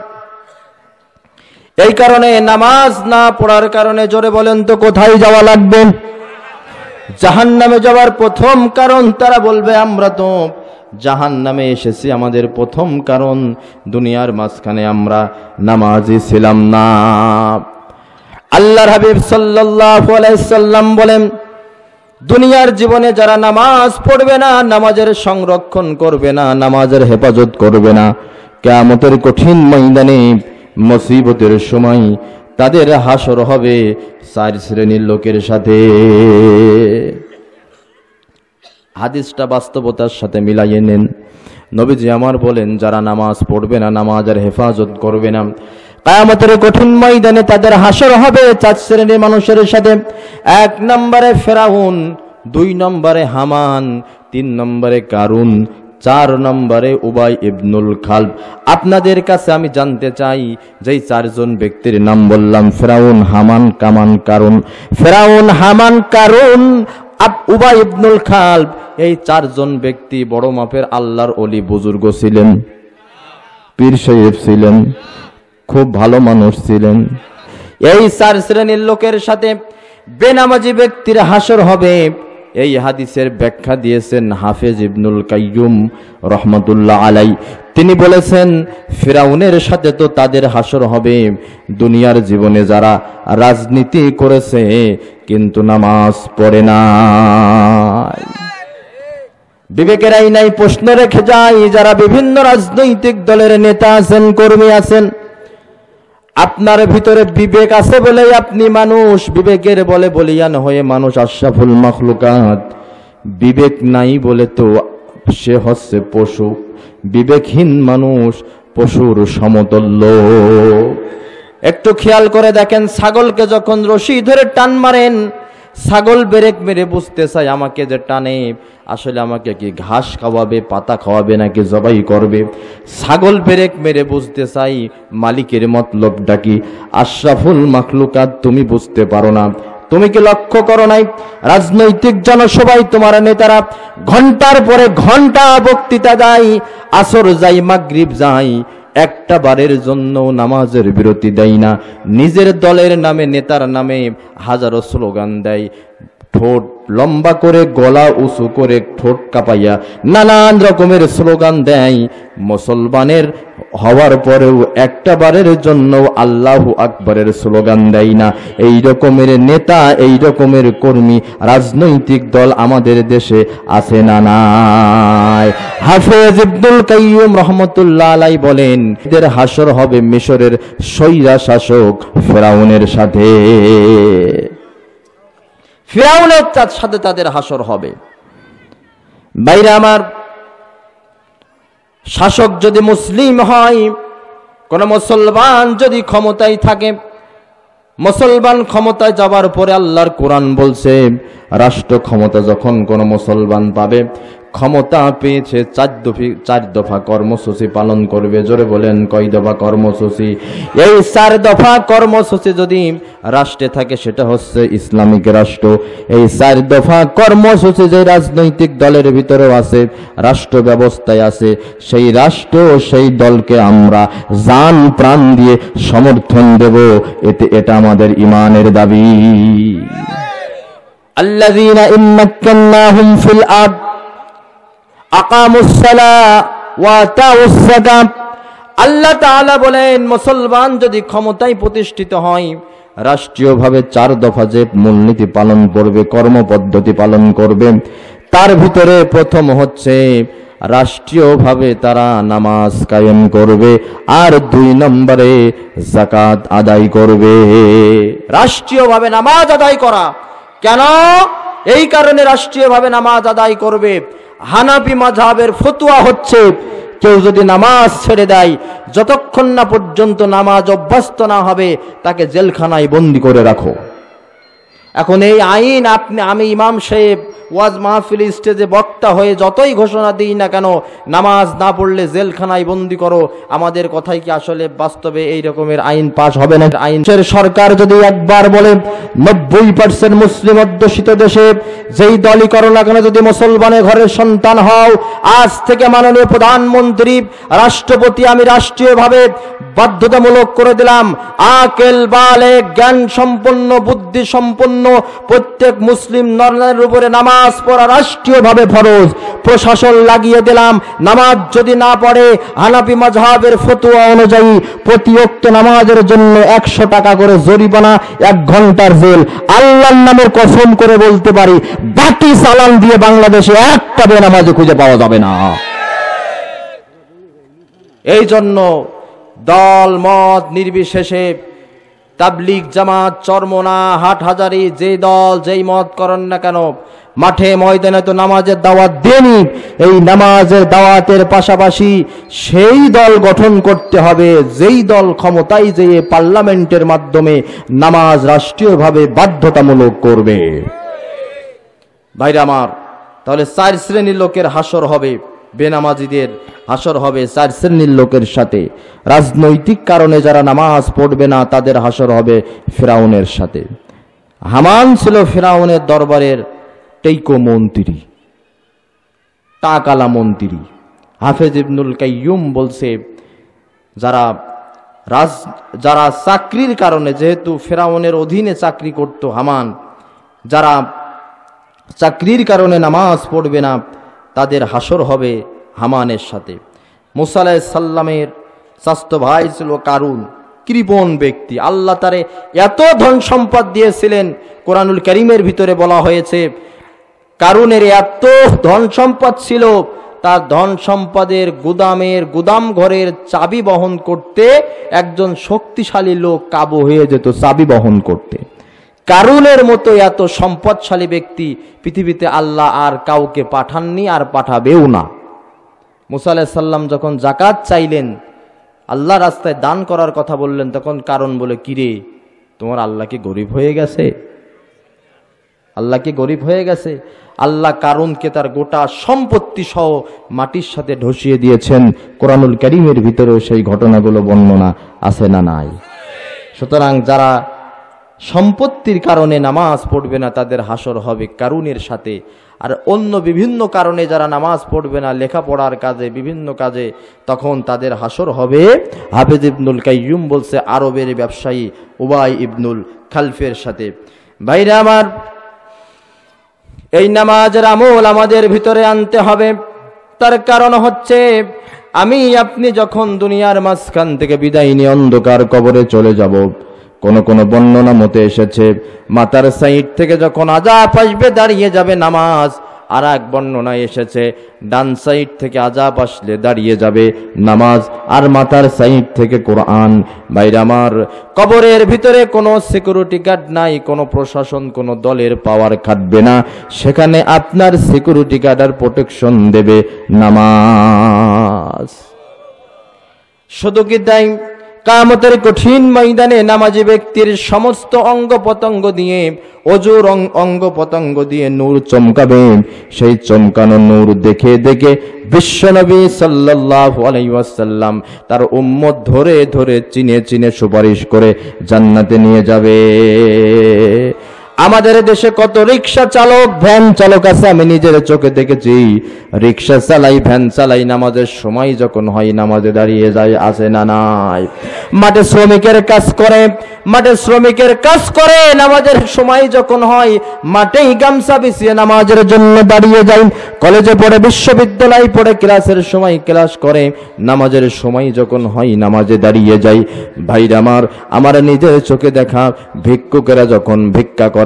এই কারণে নামাজ না পড়ার কারণে, জোরে বলেন তো, কোথায় যাওয়া লাগবে? জাহান্নামে যাওয়ার প্রথম কারণ তারা বলবে, আমরা তো জাহান্নামে এসেছি, আমাদের প্রথম কারণ দুনিয়ার মাঝখানে আমরা নামাজি ছিলাম না। আল্লাহর হাবিব সাল্লাল্লাহু আলাইহি সাল্লাম বলেন, দুনিয়ার জীবনে যারা নামাজ পড়বে না, নামাজের সংরক্ষণ করবে না, নামাজের হেফাজত করবে না, কিয়ামতের কঠিন ময়দানে মুসিবতের সময় তাদের হাসর হবে 4 শ্রেণীর লোকের সাথে। হাদিসটা বাস্তবতার সাথে মিলাইয়ে নেন। নবীজি আমার বলেন, যারা নামাজ পড়বে না, নামাজের হেফাজত করবে না, কিয়ামতের কঠিন ময়দানে তাদের হাসর হবে 4 শ্রেণীর মানুষের সাথে। 1 নম্বরে ফেরাউন, 2 নম্বরে হামান, 3 নম্বরে কারুন, 4 নম্বরে উবাই ইবনুল খালব। আপনাদের কাছে আমি জানতে চাই, যেই 4 জন ব্যক্তির নাম বললাম, ফেরাউন, হামান, কামান, কারুন। ফেরাউন, হামান, কারুন, উবাই ইবনুল খালব, এই 4 জন ব্যক্তি বড় মাপের আল্লাহর ওলি বুজুর্গ ছিলেন, পীর সাহেব ছিলেন, খুব ভালো মানুষ ছিলেন। এই 4 শ্রেণীর লোকের সাথে বেনামাজি ব্যক্তির হাসর হবে। এই হাদিসের ব্যাখ্যা দিয়েছেন হাফেজ ইবনুল কাইয়ুম রহমতুল্লাহ আলাই। তিনি বলেছেন, ফিরাউনের সাথে তো তাদের হাসর হবে দুনিয়ার জীবনে যারা রাজনীতি করেছে কিন্তু নামাজ পড়ে নাই। বিবেকের আইনায় প্রশ্ন রেখে যায়, যারা বিভিন্ন রাজনৈতিক দলের নেতা আছেন, কর্মী আছেন, আপনার ভিতরে বিবেক আছে বলেই আপনি মানুষ, বিবেকের বলে বলিয়ান হয়ে মানুষ আশরাফুল মাখলুকাত। বিবেক নাই বলে তো সে হচ্ছে পশু। বিবেকহীন মানুষ পশুর সমতুল্য। একটু খেয়াল করে দেখেন, ছাগলকে যখন রশি ধরে টান মারেন, ছাগল ব্রেক মেরে বুঝতে চায় আমাকে যে টানে আসলে আমাকে কি ঘাস খাওয়াবে, পাতা খাওয়াবে নাকি জবাই করবে। ছাগল ব্রেক মেরে বুঝতে চাই মালিকের মতলবটা কি। আশরাফুল মাখলুকাত তুমি বুঝতে পারো না। তুমি কি লক্ষ্য করো নাই, রাজনৈতিক জনসভায় তোমার নেতারা ঘন্টার পরে ঘন্টা বক্তৃতা দেয়, আসর যাই, মাগরিব যাই, একটা বারের জন্য নামাজের বিরতি দেয় না। নিজের দলের নামে, নেতার নামে হাজারো স্লোগান দেয়, ঠোঁট লম্বা করে, গলা উঁচু করে, ঠোঁট কাঁপাইয়া নানান রকমের স্লোগান দেয়। মুসলমানের হওয়ার পরেও একটা বারের জন্য আল্লাহু আকবরের স্লোগান দেয় না। এই রকমের নেতা, এই রকমের কর্মী, রাজনৈতিক দল আমাদের দেশে আছে না নাই? হাফেজ ইবনুল কাইয়ুম রহমতুল্লাহ আলাই বলেন, এদের হাসর হবে মিশরের স্বৈরা শাসক ফেরাউনের সাথে। ফিরাউনের সাথে তাদের হাসর হবে। বাইরে আমার, শাসক যদি মুসলিম হয়, কোন মুসলমান যদি ক্ষমতায় থাকে, মুসলমান ক্ষমতায় যাবার পরে আল্লাহর কোরআন বলছে, রাষ্ট্র ক্ষমতা যখন কোন মুসলমান পাবে, ক্ষমতা পেয়েছে 4 দফা কর্মসূচি পালন করবে। জোরে বলেন, কয় দফা কর্মসূচি? এই 4 দফা কর্মসূচি যদি রাষ্ট্রে থাকে সেটা হচ্ছে ইসলামিক রাষ্ট্র। এই 4 দফা কর্মসূচি যে রাজনৈতিক দলের ভিতরেও আছে, রাষ্ট্র ব্যবস্থায় আছে, সেই রাষ্ট্র, সেই দলকে আমরা জান প্রাণ দিয়ে সমর্থন দেব। এটা আমাদের ঈমানের দাবি। আল্লাযীনা ইম্মাক্কান্নাহুম ফিল আরদ আকামুস সালাহ ওয়া আতাউস যাকাত। আল্লাহ তাআলা বলেন, মুসলমান যদি ক্ষমতায় প্রতিষ্ঠিত হয়, রাষ্ট্রীয়ভাবে 4 দফা যে মূলনীতি পালন করবে, কর্মপদ্ধতি পালন করবে, তার ভিতরে প্রথম হচ্ছে রাষ্ট্রীয়ভাবে তারা নামাজ কায়েম করবে, আর 2 নম্বরে যাকাত আদায় করবে। রাষ্ট্রীয়ভাবে নামাজ আদায় করা কেন? এই কারণে রাষ্ট্রীয়ভাবে নামাজ আদায় করবে। হানাফি মাযহাবের ফতোয়া হচ্ছে, কেউ যদি নামাজ ছেড়ে দেয়, যতক্ষণ না পর্যন্ত নামাজ অভ্যস্ত না হবে, তাকে জেলখানায় বন্দী করে রাখো। এখন এই আইন আমি ইমাম সাহেব ওয়াজ মাহফিল স্টেজে বক্তা হয়ে যতই ঘোষণা দিই না কেন, নামাজ না পড়লে জেলখানায় বন্দী করো, আমাদের কথাই কি আসলে বাস্তবে এই রকমের আইন পাশ হবে না? আইনের সরকার যদি একবার বলে 90% মুসলিম অধ্যুষিত দেশে যেই দলই করো না কেন, যদি মুসলমানের ঘরের সন্তান হও, আজ থেকে মাননীয় প্রধানমন্ত্রী, রাষ্ট্রপতি, আমি রাষ্ট্রীয়ভাবে বাধ্যতামূলক করে দিলাম, আকেল বালেগ, জ্ঞান সম্পন্ন, বুদ্ধি সম্পন্ন প্রত্যেক মুসলিম নরনারীর উপরে নামাজ পড়া রাষ্ট্রীয়ভাবে ফরজ। প্রশাসন লাগিয়ে দিলাম, নামাজ যদি না পড়ে, হানাফি মাযহাবের ফতোয়া অনুযায়ী প্রতি ওয়াক্ত নামাজের জন্য 100 টাকা করে জরিমানা, 1 ঘন্টার জেল। আল্লাহর নামের কসম করে বলতে পারি, বাকি চালান দিয়ে বাংলাদেশে একটা বেনামাজি খুঁজে পাওয়া যাবে না। এই জন্য দল মত নির্বিশেষে তাবলিগ, জামাত, চরমোনা, হাটহাজারি, যেই দল যেই মত করেন না কেন, মাঠে ময়দানে তো নামাজের দাওয়াত দেনি। এই নামাজের দাওয়াতের পাশাপাশি সেই দল গঠন করতে হবে যেই দল ক্ষমতায় যেয়ে পার্লামেন্টের মাধ্যমে নামাজ রাষ্ট্রীয়ভাবে বাধ্যতামূলক করবে। ভাইরা আমার, তাহলে 4 শ্রেণীর লোকের হাসর হবে। বেনামাজিদের হাসর হবে 4 শ্রেণীর লোকের সাথে। রাজনৈতিক কারণে যারা নামাজ পড়বে না তাদের হাসর হবে ফিরাউনের সাথে। হামান ছিল ফিরাউনের দরবারের টেইকো মন্ত্রী, টাকালা মন্ত্রী। হাফেজ ইবনুল কাইয়ুম বলছে যারা চাকরির কারণে, যেহেতু ফিরাউনের অধীনে চাকরি করত হামান, যারা চাকরির কারণে নামাজ পড়বে না তাদের হাসর হবে হামানের সাথে। মুসা আলাইহিস সালামের চাচাতো ভাই ছিল কারুন, কৃপণ ব্যক্তি। আল্লাহ তারে এত ধন সম্পদ দিয়েছিলেন, কোরআনুল কারীমের ভিতরে বলা হয়েছে কারুনের এত ধন সম্পদ ছিল, তার ধন সম্পদের গুদাম ঘরের চাবি বহন করতে একজন শক্তিশালী লোক কাবু হয়ে যেত চাবি বহন করতে। কারুনের মতো এত সম্পদশালী ব্যক্তি পৃথিবীতে আল্লাহ আর কাউকে পাঠাননি, আর পাঠাবেও না। মুসা আলাইহিস সালাম যখন যাকাত চাইলেন, আল্লাহ রাস্তায় দান করার কথা বললেন, তখন কারণ বলে, কিরে তোমার আল্লাহ কি গরিব হয়ে গেছে? আল্লাহ কি গরিব হয়ে গেছে? আল্লাহ কারুনকে তার গোটা সম্পত্তি সহ মাটির সাথে ধসিয়ে দিয়েছেন। কোরআনুল কারীমের ভিতরেও সেই ঘটনাগুলো বর্ণনা আছে না নাই? সুতরাং যারা সম্পত্তির কারণে নামাজ পড়বে না তাদের হাসর হবে কারুনের সাথে। আর অন্য বিভিন্ন কারণে যারা নামাজ পড়বে না, লেখাপড়ার কাজে, বিভিন্ন কাজে, তখন তাদের হাসর হবে, হাফেজ ইবনুল কাইয়ুম বলছে, আরবের ব্যবসায়ী উবাই ইবনুল খালফের সাথে। ভাইরা আমার, এই নামাজের আমল আমাদের ভিতরে আনতে হবে। তার কারণ হচ্ছে, আমি আপনি যখন দুনিয়ার মাঝখান থেকে বিদায় নিয়ে অন্ধকার কবরে চলে যাব, কোন কোন বর্ণনা মতে এসেছে মাথার সাইড থেকে যখন আযাব আসবে দাঁড়িয়ে যাবে নামাজ। আর এক বর্ণনায় এসেছে ডান সাইড থেকে আযাব আসলে দাঁড়িয়ে যাবে নামাজ, আর মাথার সাইড থেকে কোরআন। ভাইরা আমার, কবরের ভিতরে কোনো সিকিউরিটি গার্ড নাই, কোনো প্রশাসন, কোনো দলের পাওয়ার খাটবে না। সেখানে আপনার সিকিউরিটি গার্ড আর প্রোটেকশন দেবে নামাজ। শুধু কি তাই, কিয়ামতের কঠিন ময়দানে নামাজি ব্যক্তির সমস্ত অঙ্গ প্রত্যঙ্গ দিয়ে, অজুর অঙ্গ প্রত্যঙ্গ দিয়ে নূর চমকাবে। সেই চমকানো নূর দেখে দেখে বিশ্বনবী সাল্লাল্লাহু আলাইহি ওয়াসাল্লাম তার উম্মত ধরে ধরে চিনে চিনে সুপারিশ করে জান্নাতে নিয়ে যাবে। আমাদের দেশে কত রিক্সা চালক, ভ্যান চালক আছে, আমি নিজের চোখে দেখেছি। রিক্সা চালাই, ভ্যান চালাই, নামাজের সময় যখন হয় নামাজে দাঁড়িয়ে যায়, আছে না নাই? মাঠে শ্রমিকের কাজ করে নামাজের সময় যখন হয় মাঠেই গামছা বিছিয়ে নামাজের জন্য দাঁড়িয়ে যায়। কলেজে পড়ে, বিশ্ববিদ্যালয়ে পড়ে, ক্লাসের সময় ক্লাস করে, নামাজের সময় যখন হয় নামাজে দাঁড়িয়ে যায়। ভাইরা আমার নিজের চোখে দেখা ভিক্ষুকেরা যখন ভিক্ষা করে,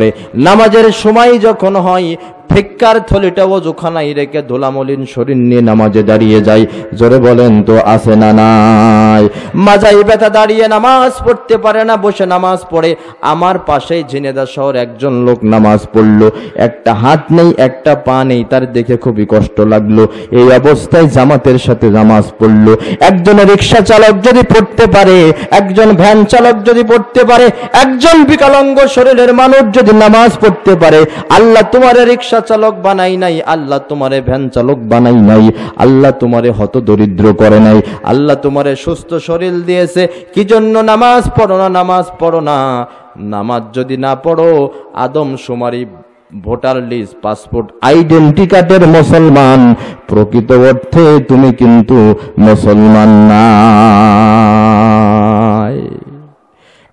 নামাজের সময় যখন হয় ভিক্ষার থলিটা ওযুখানায় রেখে ধুলামলিন শরীর নিয়ে নামাজে দাঁড়িয়ে যায়। জোরে বলেন তো, আছে না নাই? মাজায় ব্যথা, দাঁড়িয়ে নামাজ পড়তে পারে না, বসে নামাজ পড়ে। আমার পাশেই ঝিনেদা শহর একজন লোক নামাজ পড়লো, একটা হাত নেই, একটা পা নেই, তার দেখে খুবই কষ্ট লাগলো। এই অবস্থায় জামাতের সাথে নামাজ পড়লো। একজন রিক্সা চালক যদি পড়তে পারে, একজন ভ্যান চালক যদি পড়তে পারে, একজন বিকলাঙ্গ শরীরের মানুষ যদি নামাজ পড়তে পারে, আল্লাহ তোমার রিক্সা চালক বানাই নাই, আল্লাহ তোমারে ভ্যান চালক বানাই নাই, আল্লাহ তোমারে হত দরিদ্র করে নাই, আল্লাহ তোমারে সুস্থ শরীর দিয়েছে। কি জন্য নামাজ পড়ো না? নামাজ পড়ো না। নামাজ যদি না পড়ো, আদমশুমারি, ভোটার লিস্ট, পাসপোর্ট, আইডেন্টি কার্ডের মুসলমান, প্রকৃত অর্থে তুমি কিন্তু মুসলমান না।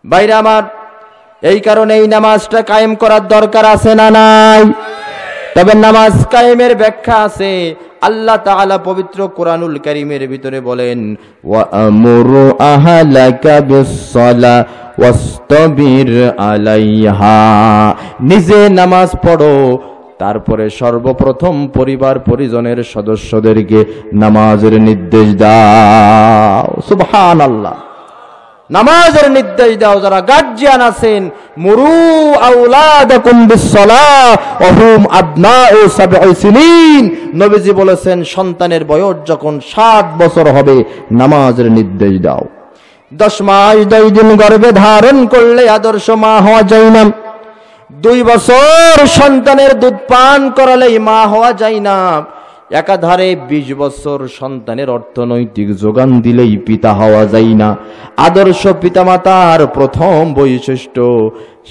ভাইরা আমার, এই কারণে এই নামাজটা কায়েম করার দরকার আছে না নাই? তবে নামাজ কায়েমের ব্যাখ্যা আছে। আল্লাহ তাআলা পবিত্র কোরআনুল কারীমের ভিতরে বলেন, ওয়া আমুরু আহলাকা বিস-সালাহ ওয়াসতাবির আলাইহা। নিজে নামাজ পড়ো, তারপরে সর্বপ্রথম পরিবার পরিজনের সদস্যদেরকে নামাজের নির্দেশ দাও। সুবহানাল্লাহ। নামাজের নির্দেশ দাও। যারা গার্জিয়ান আছেন, মুরু আওলাদাকুম বিস-সালাহ ওয়া হুম আবনাউ সাবঈ সিনিন। নবীজি বলেছেন, সন্তানের বয়স যখন 7 বছর হবে নামাজের নির্দেশ দাও। 10 মাস 2 দিন গর্ভে ধারণ করলে আদর্শ মা হওয়া যায় না। 2 বছর সন্তানের দুধ পান করালেই মা হওয়া যায় না। একাধারে 20 বছর সন্তানের অর্থনৈতিক যোগান দিলেই পিতা হওয়া যায় না। আদর্শ পিতামাতার প্রথম বৈশিষ্ট্য,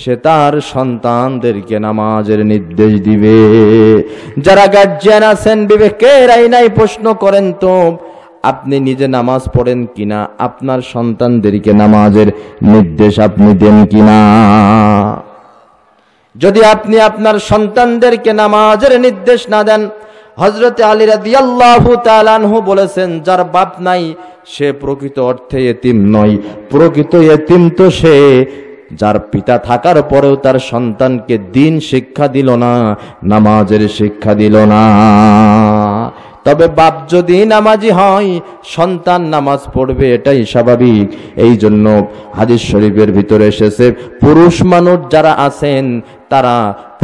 সে তার সন্তানদেরকে নামাজের নির্দেশ দিবে। যারা গার্জিয়ান আছেন, বিবেকের আইনায় প্রশ্ন করেন তো, আপনি নিজে নামাজ পড়েন কিনা? আপনার সন্তানদেরকে নামাজের নির্দেশ আপনি দেন কিনা? যদি আপনি আপনার সন্তানদেরকে নামাজের নির্দেশ না দেন, হযরত আলী রাদিয়াল্লাহু তাআলা আনহু বলেছেন, যার বাপ নাই সে প্রকৃত অর্থে এতিম নয়। প্রকৃত এতিম তো সে যার পিতা থাকার পরেও তার সন্তানকে দ্বীন শিক্ষা দিল না, নামাজের শিক্ষা দিল না। তবে বাপ যদি নামাজি হয়, সন্তান নামাজ পড়বে, এটাই স্বাভাবিক। এই জন্য হাদিস শরীফের ভিতরে এসেছে, পুরুষ মানুষ যারা আছেন তারা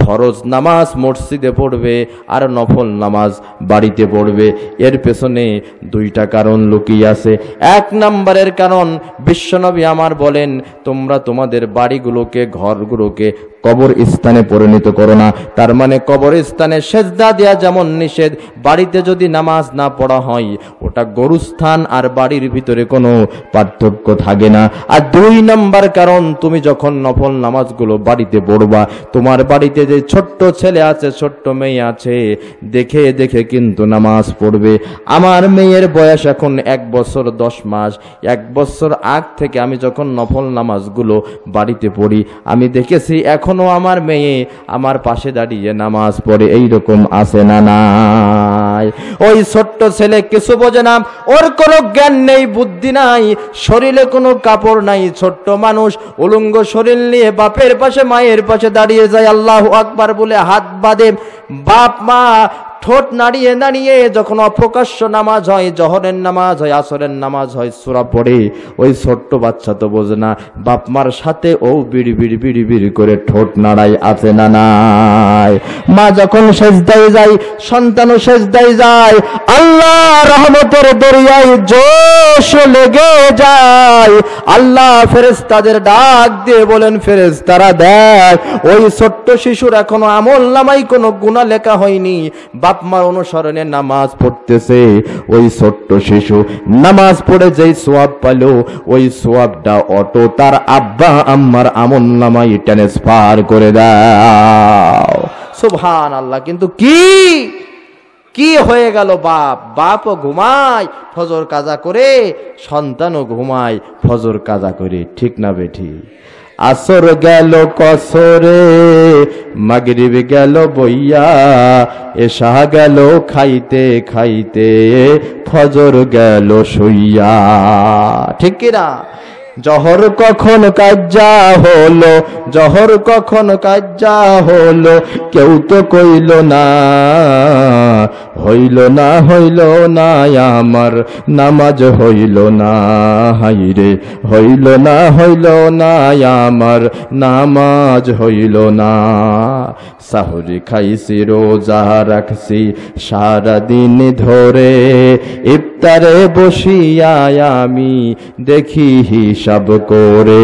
ফরজ নামাজ মসজিদে পড়বে আর নফল নামাজ বাড়িতে পড়বে। এর পেছনে দুইটা কারণ লুকিয়ে আছে। এক নম্বরের কারণ, বিশ্বনবী আমার বলেন, তোমরা তোমাদের বাড়িগুলোকে, ঘরগুলোকে কবর স্থানে পরিণত করো না। তার মানে কবর স্থানে সেজদা দেয়া যেমন নিষেধ, বাড়িতে যদি নামাজ না পড়া হয় ওটা গরুস্থান, আর বাড়ির ভিতরে কোনো পার্থক্য থাকে না। আর দুই নম্বর কারণ, তুমি যখন নফল নামাজগুলো বাড়িতে পড়বা, তোমার বাড়িতে যে ছোট্ট ছেলে আছে, ছোট্ট মেয়ে আছে, দেখে দেখে কিন্তু নামাজ পড়বে। আমার মেয়ের বয়স এখন 1 বছর 10 মাস। 1 বছর আগ থেকে আমি যখন নফল নামাজগুলো বাড়িতে পড়ি, আমি দেখেছি এখনো আমার মেয়ে আমার পাশে দাঁড়িয়ে নামাজ পড়ে। এইরকম আছে না নাই? ওই ছোট্ট ছেলে কিছু বোঝে না, ওর কোনো জ্ঞান নেই, বুদ্ধি নাই, শরীরে কোনো কাপড় নাই, ছোট্ট মানুষ উলঙ্গ শরীর নিয়ে বাপের পাশে মায়ের পাশে দাঁড়িয়ে যায়, আল্লাহু আকবার বলে হাত বাঁধে। বাপ মা ঠোঁট নাড়িয়ে নাড়িয়ে যখন অপ্রকাশ্য নামাজ হয়, জহরের নামাজ হয়, আসরের নামাজ হয়, সূরা পড়ে, ওই ছোট্ট বাচ্চা তো বোঝে না, বাপ মার সাথে ও বিড়ি বিড়ি বিড়ি বিড়ি করে ঠোঁট নাড়াই, আছে না নাই? মা যখন সেজদায় যায়, সন্তানও সেজদায় যায়, আল্লাহ রহমতের দরিয়ায় জোশ লেগে যায়। আল্লাহ ফেরেশতাদের ডাক দিয়ে বলেন, ফেরেশতারা দেখ, ওই ছোট্ট শিশুর এখনো আমল নামায় কোনো গুনাহ লেখা হয়নি, বাপ মার অনুসরণে নামাজ পড়তেছে। ওই ছোট্ট শিশু নামাজ পড়ে যেই সওয়াব পেল, ওই সওয়াবটা অটো তার আব্বা আম্মার আমল নামায় ট্রান্সফার করে দাও। সুবহানাল্লাহ। কিন্তু কি হয়ে গেল? বাপও ঘুমায় ফজর কাজা করে, সন্তানও ঘুমায় ফজর কাজা করে। ঠিক না বেঠি? আসর গেল কসরে, মাগরিব গেল বইয়া, এশা গেল খাইতে খাইতে, ফজর গেল শুইয়া। ঠিক কিনা? জহর কখন কাজ্জা হলো, জহর কখন কাজ্জা হলো, কেউ তো কইল না, হইল না হইল না আমার নামাজ হইল না, হাইরে হইল না হইল না আমার নামাজ হইল না। সাহুরি খাইছি, রোজা রাখছি সারাদিন ধরে, ইফতারে বসিয়া আমি দেখি হিসাব করে,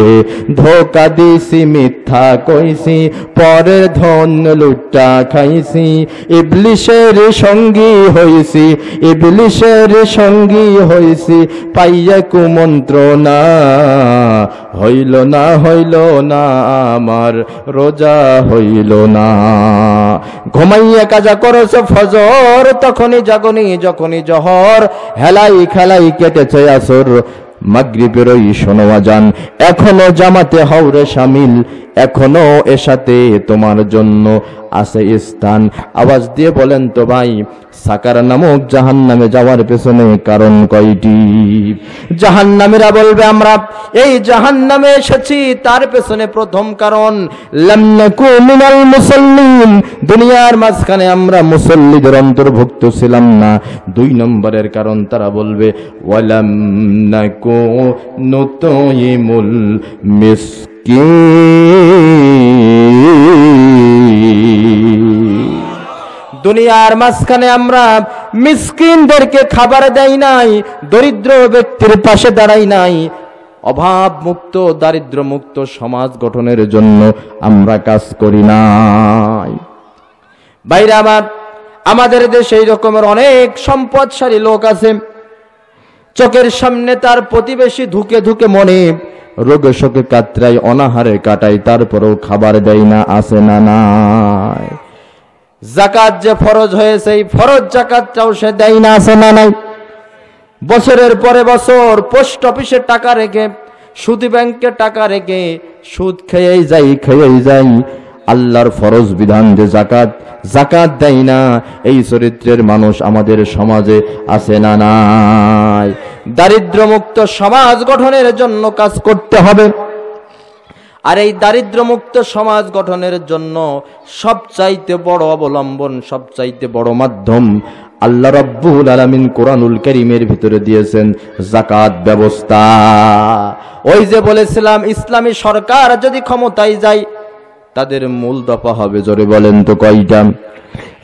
ধোকা দিছি, মিথ্যা কইছি, পরের ধন লুটা খাইছি, ইবলিশের সঙ্গী হইছি, ইবলিশের সঙ্গী হইছি, পাইয়া কুমন্ত্রণা, হইল না হইল না আমার রোজা হইল না। ঘুমাইয়া কাজা করছ ফজর, তখনই জাগনি যখনই জহর, হেলাই খেলাই কেটেছে আসর, মাগরিবের ওই শোনো আজান, এখনো জামাতে হওরে শামিল, এখনো এসাতে তোমার জন্য আছে স্থান। আওয়াজ দিয়ে বলেন তো ভাই, সাকার নামক জাহান্নামে যাওয়ার পেছনে কারণ কয়টি? জাহান্নামীরা বলবে আমরা এই জাহান্নামে এসেছি তার পেছনে প্রথম কারণ, লাম নাকু মিনাল মুসাল্লিন, দুনিয়ার মাঝখানে আমরা মুসল্লিদের অন্তর্ভুক্ত ছিলাম না। 2 নম্বরের কারণ তারা বলবে, ওয়ালাম নাকু নুতইমুল দুনিয়ার মাঝখানে আমরা মিসকিনদেরকে খাবার দেই নাই, দরিদ্র ব্যক্তির পাশে দাঁড়াই নাই, অভাব মুক্ত দারিদ্র মুক্ত সমাজ গঠনের জন্য আমরা কাজ করি নাই। ভাইরা আমার, আমাদের দেশে এই রকমের অনেক সম্পদশালী লোক আছে, চোখের সামনে তার প্রতিবেশী ধুকে ধুকে মনে রোগে শোকে কাতরাই অনাহারে কাটাই, তারপরেও খাবার দেয় না, আছে না নাই? যাকাত যে ফরজ হয়েছে এই ফরজ যাকাতটাও সে দেয় না, আছে না নাই? বছরের পরে বছর পোস্ট অফিসে টাকা রেখে, সুদ ব্যাংকে টাকা রেখে সুদ খেয়েই যাই, আল্লাহর ফরজ বিধান যে যাকাত দেয় না। এই চরিত্রের মানুষ আমাদের সমাজে আছে না নাই? দারিদ্র্যমুক্ত সমাজ গঠনের জন্য কাজ করতে হবে। আর এই দারিদ্র্যমুক্ত সমাজ গঠনের জন্য সবচাইতে বড় অবলম্বন, সবচাইতে বড় মাধ্যম আল্লাহ রাব্বুল আলামিন কোরআনুল কারীমের ভিতরে দিয়েছেন যাকাত ব্যবস্থা। ওই যে বলেছিলাম ইসলামী সরকার যদি ক্ষমতায় যায় তাদের মূল দফা হবে, জোরে বলেন তো কয়টা?